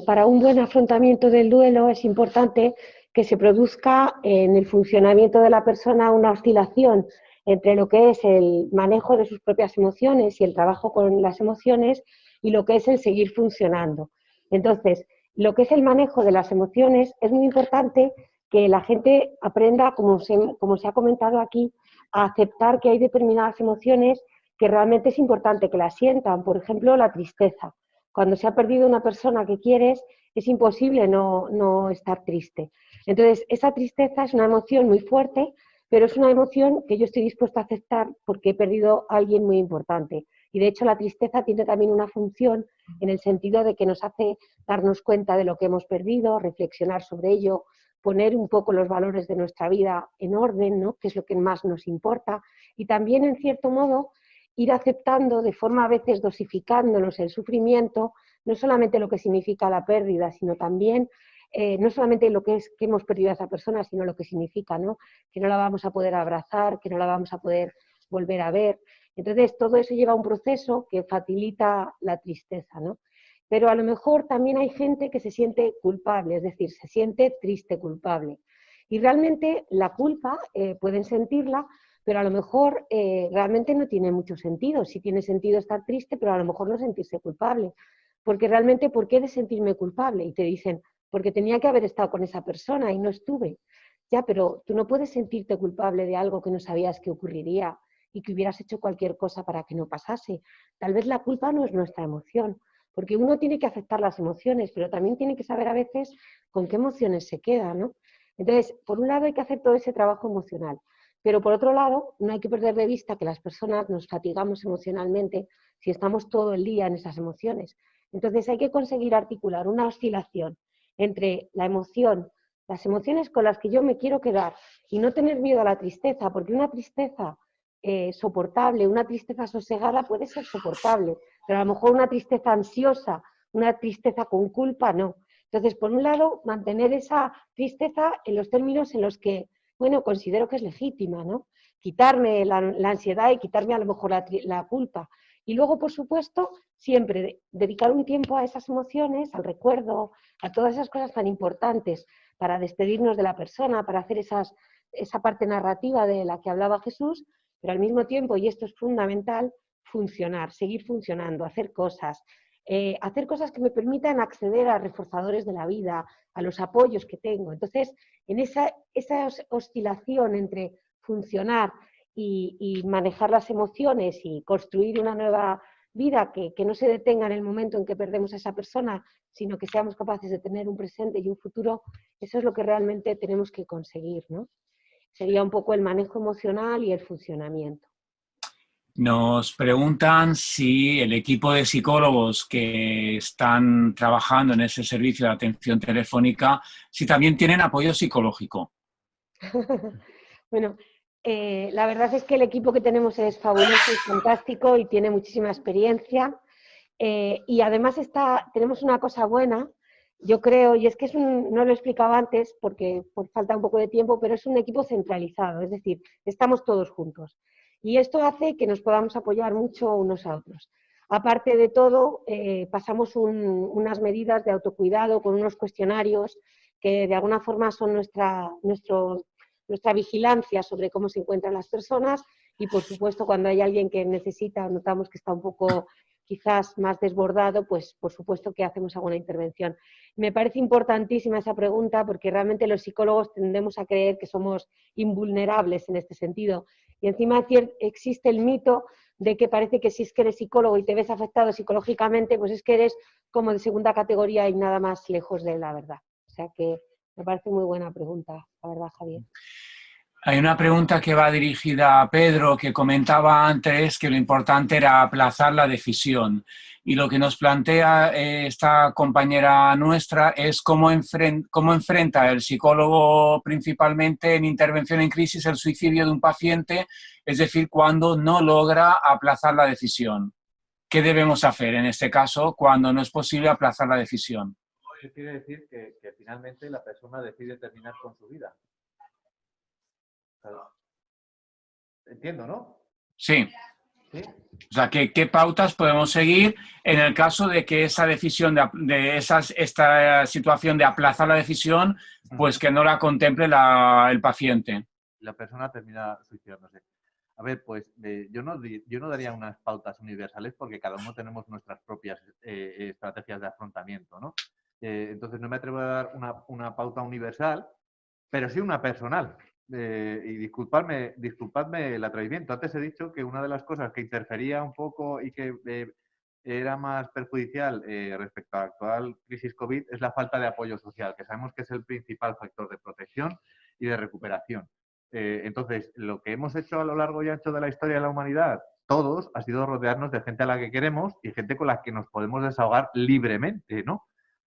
para un buen afrontamiento del duelo es importante que se produzca en el funcionamiento de la persona una oscilación entre lo que es el manejo de sus propias emociones y el trabajo con las emociones y lo que es el seguir funcionando. Entonces, lo que es el manejo de las emociones es muy importante que la gente aprenda, como se ha comentado aquí, a aceptar que hay determinadas emociones que realmente es importante que las sientan. Por ejemplo, la tristeza. Cuando se ha perdido una persona que quieres, es imposible no estar triste. Entonces, esa tristeza es una emoción muy fuerte, pero es una emoción que yo estoy dispuesta a aceptar porque he perdido a alguien muy importante. Y de hecho, la tristeza tiene también una función en el sentido de que nos hace darnos cuenta de lo que hemos perdido, reflexionar sobre ello, poner un poco los valores de nuestra vida en orden, ¿no? Que es lo que más nos importa. Y también, en cierto modo, ir aceptando de forma a veces dosificándonos el sufrimiento, no solamente lo que significa la pérdida, sino también no solamente lo que es que hemos perdido a esa persona, sino lo que significa, ¿no? Que no la vamos a poder abrazar, que no la vamos a poder volver a ver. Entonces, todo eso lleva a un proceso que facilita la tristeza, ¿no? Pero a lo mejor también hay gente que se siente culpable, es decir, se siente triste, culpable. Y realmente la culpa pueden sentirla, pero a lo mejor realmente no tiene mucho sentido. Sí tiene sentido estar triste, pero a lo mejor no sentirse culpable. Porque realmente, ¿por qué de sentirme culpable? Y te dicen, porque tenía que haber estado con esa persona y no estuve. Ya, pero tú no puedes sentirte culpable de algo que no sabías que ocurriría y que hubieras hecho cualquier cosa para que no pasase. Tal vez la culpa no es nuestra emoción, porque uno tiene que aceptar las emociones, pero también tiene que saber a veces con qué emociones se queda, ¿no? Entonces, por un lado hay que hacer todo ese trabajo emocional. Pero por otro lado, no hay que perder de vista que las personas nos fatigamos emocionalmente si estamos todo el día en esas emociones. Entonces hay que conseguir articular una oscilación entre la emoción, las emociones con las que yo me quiero quedar y no tener miedo a la tristeza, porque una tristeza soportable, una tristeza sosegada puede ser soportable, pero a lo mejor una tristeza ansiosa, una tristeza con culpa, no. Entonces, por un lado, mantener esa tristeza en los términos en los que bueno, considero que es legítima, ¿no? Quitarme la ansiedad y quitarme a lo mejor la culpa. Y luego, por supuesto, siempre dedicar un tiempo a esas emociones, al recuerdo, a todas esas cosas tan importantes para despedirnos de la persona, para hacer esa parte narrativa de la que hablaba Jesús, pero al mismo tiempo, y esto es fundamental, funcionar, seguir funcionando, hacer cosas que me permitan acceder a reforzadores de la vida, a los apoyos que tengo. Entonces, en esa oscilación entre funcionar y manejar las emociones y construir una nueva vida que no se detenga en el momento en que perdemos a esa persona, sino que seamos capaces de tener un presente y un futuro, eso es lo que realmente tenemos que conseguir, ¿no? Sería un poco el manejo emocional y el funcionamiento. Nos preguntan si el equipo de psicólogos que están trabajando en ese servicio de atención telefónica, si también tienen apoyo psicológico. Bueno, la verdad es que el equipo que tenemos es fabuloso y fantástico y tiene muchísima experiencia. Y además tenemos una cosa buena, yo creo, y es que no lo he explicado antes porque por falta un poco de tiempo, pero es un equipo centralizado, es decir, estamos todos juntos. Y esto hace que nos podamos apoyar mucho unos a otros. Aparte de todo, pasamos unas medidas de autocuidado con unos cuestionarios que de alguna forma son nuestro nuestra vigilancia sobre cómo se encuentran las personas y, por supuesto, cuando hay alguien que necesita, notamos que está un poco quizás más desbordado, pues por supuesto que hacemos alguna intervención. Me parece importantísima esa pregunta porque realmente los psicólogos tendemos a creer que somos invulnerables en este sentido y encima existe el mito de que parece que si es que eres psicólogo y te ves afectado psicológicamente, pues es que eres como de segunda categoría y nada más lejos de la verdad. O sea que me parece muy buena pregunta, la verdad, Javier. Hay una pregunta que va dirigida a Pedro, que comentaba antes que lo importante era aplazar la decisión. Y lo que nos plantea esta compañera nuestra es cómo enfrenta el psicólogo, principalmente en intervención en crisis, el suicidio de un paciente, es decir, cuando no logra aplazar la decisión. ¿Qué debemos hacer en este caso cuando no es posible aplazar la decisión? Eso quiere decir que finalmente la persona decide terminar con su vida. Entiendo, ¿no? Sí. ¿Sí? O sea, ¿qué pautas podemos seguir en el caso de que esa decisión, esta situación de aplazar la decisión, pues que no la contemple el paciente? La persona termina suicidándose. A ver, pues yo no daría unas pautas universales porque cada uno tenemos nuestras propias estrategias de afrontamiento, ¿no? Entonces no me atrevo a dar una pauta universal, pero sí una personal. Y disculpadme el atrevimiento. Antes he dicho que una de las cosas que interfería un poco y que era más perjudicial respecto a la actual crisis COVID es la falta de apoyo social, que sabemos que es el principal factor de protección y de recuperación. Entonces, lo que hemos hecho a lo largo y ancho de la historia de la humanidad, todos, ha sido rodearnos de gente a la que queremos y gente con la que nos podemos desahogar libremente, ¿no?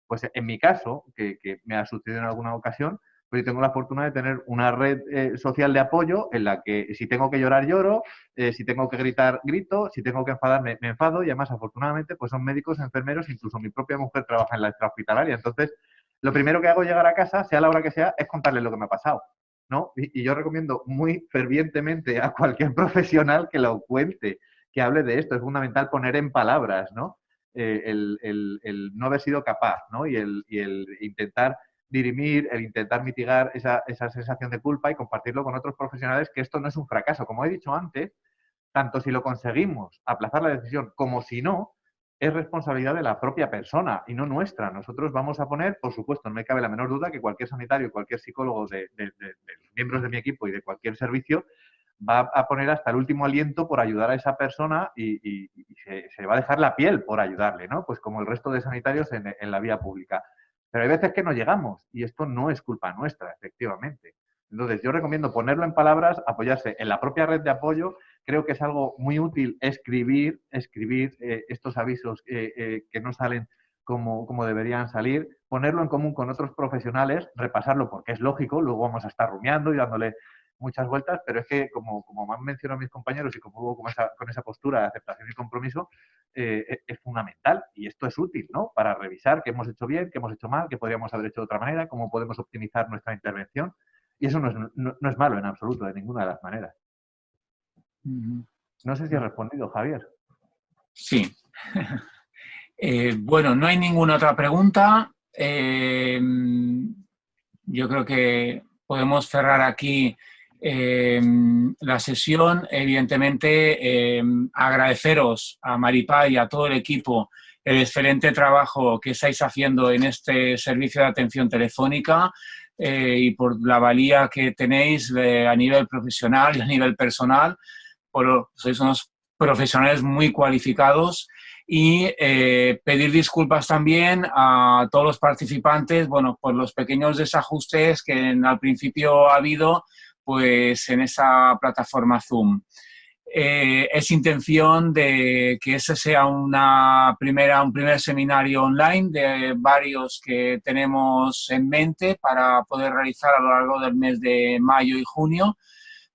Pues en mi caso, que me ha sucedido en alguna ocasión, pues yo tengo la fortuna de tener una red social de apoyo en la que si tengo que llorar, lloro, si tengo que gritar, grito, si tengo que enfadarme, me enfado y además, afortunadamente, pues son médicos, enfermeros, incluso mi propia mujer trabaja en la extrahospitalaria. Entonces, lo primero que hago llegar a casa, sea la hora que sea, es contarles lo que me ha pasado, ¿no? Y yo recomiendo muy fervientemente a cualquier profesional que lo cuente, que hable de esto. Es fundamental poner en palabras, ¿no? El no haber sido capaz, ¿no? Y el intentar dirimir, el intentar mitigar esa sensación de culpa y compartirlo con otros profesionales, que esto no es un fracaso. Como he dicho antes, tanto si lo conseguimos aplazar la decisión como si no, es responsabilidad de la propia persona y no nuestra. Nosotros vamos a poner, por supuesto, no me cabe la menor duda que cualquier sanitario, cualquier psicólogo de los miembros de mi equipo y de cualquier servicio va a poner hasta el último aliento por ayudar a esa persona y se va a dejar la piel por ayudarle, ¿no? Pues como el resto de sanitarios en la vía pública. Pero hay veces que no llegamos y esto no es culpa nuestra, efectivamente. Entonces, yo recomiendo ponerlo en palabras, apoyarse en la propia red de apoyo. Creo que es algo muy útil escribir estos avisos que no salen como deberían salir, ponerlo en común con otros profesionales, repasarlo porque es lógico, luego vamos a estar rumiando y dándole muchas vueltas, pero es que, como me han mencionado mis compañeros y como hubo con esa postura de aceptación y compromiso, es fundamental y esto es útil, ¿no? Para revisar qué hemos hecho bien, qué hemos hecho mal, qué podríamos haber hecho de otra manera, cómo podemos optimizar nuestra intervención. Y eso no es malo en absoluto, de ninguna de las maneras. No sé si he respondido, Javier. Sí. Bueno, no hay ninguna otra pregunta. Yo creo que podemos cerrar aquí la sesión. Evidentemente, agradeceros a Maripaz y a todo el equipo el excelente trabajo que estáis haciendo en este servicio de atención telefónica y por la valía que tenéis a nivel profesional y a nivel personal. Sois unos profesionales muy cualificados y pedir disculpas también a todos los participantes, bueno, por los pequeños desajustes que al principio ha habido pues en esa plataforma Zoom. Es intención de que ese sea un primer seminario online de varios que tenemos en mente para poder realizar a lo largo del mes de mayo y junio,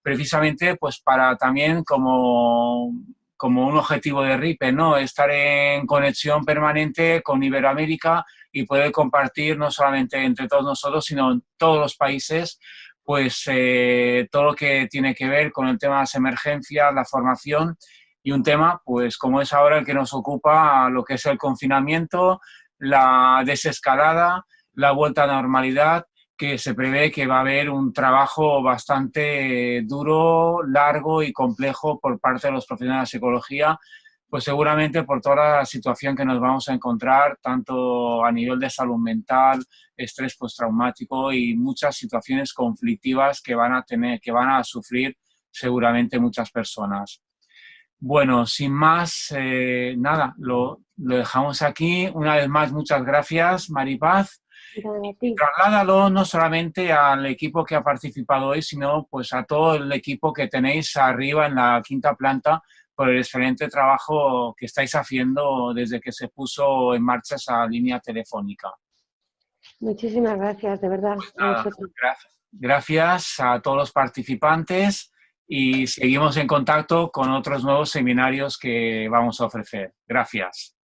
precisamente pues para también como un objetivo de RIPE, ¿no? Estar en conexión permanente con Iberoamérica y poder compartir no solamente entre todos nosotros, sino en todos los países, pues todo lo que tiene que ver con el tema de las emergencias, la formación y un tema, pues como es ahora el que nos ocupa, lo que es el confinamiento, la desescalada, la vuelta a la normalidad que se prevé que va a haber un trabajo bastante duro, largo y complejo por parte de los profesionales de psicología, pues seguramente por toda la situación que nos vamos a encontrar, tanto a nivel de salud mental, estrés postraumático y muchas situaciones conflictivas que van a sufrir seguramente muchas personas. Bueno, sin más, nada, lo dejamos aquí. Una vez más, muchas gracias, Maripaz. Y trasládalo no solamente al equipo que ha participado hoy, sino pues a todo el equipo que tenéis arriba en la quinta planta por el excelente trabajo que estáis haciendo desde que se puso en marcha esa línea telefónica. Muchísimas gracias, de verdad. Pues nada, gracias a todos los participantes y seguimos en contacto con otros nuevos seminarios que vamos a ofrecer. Gracias.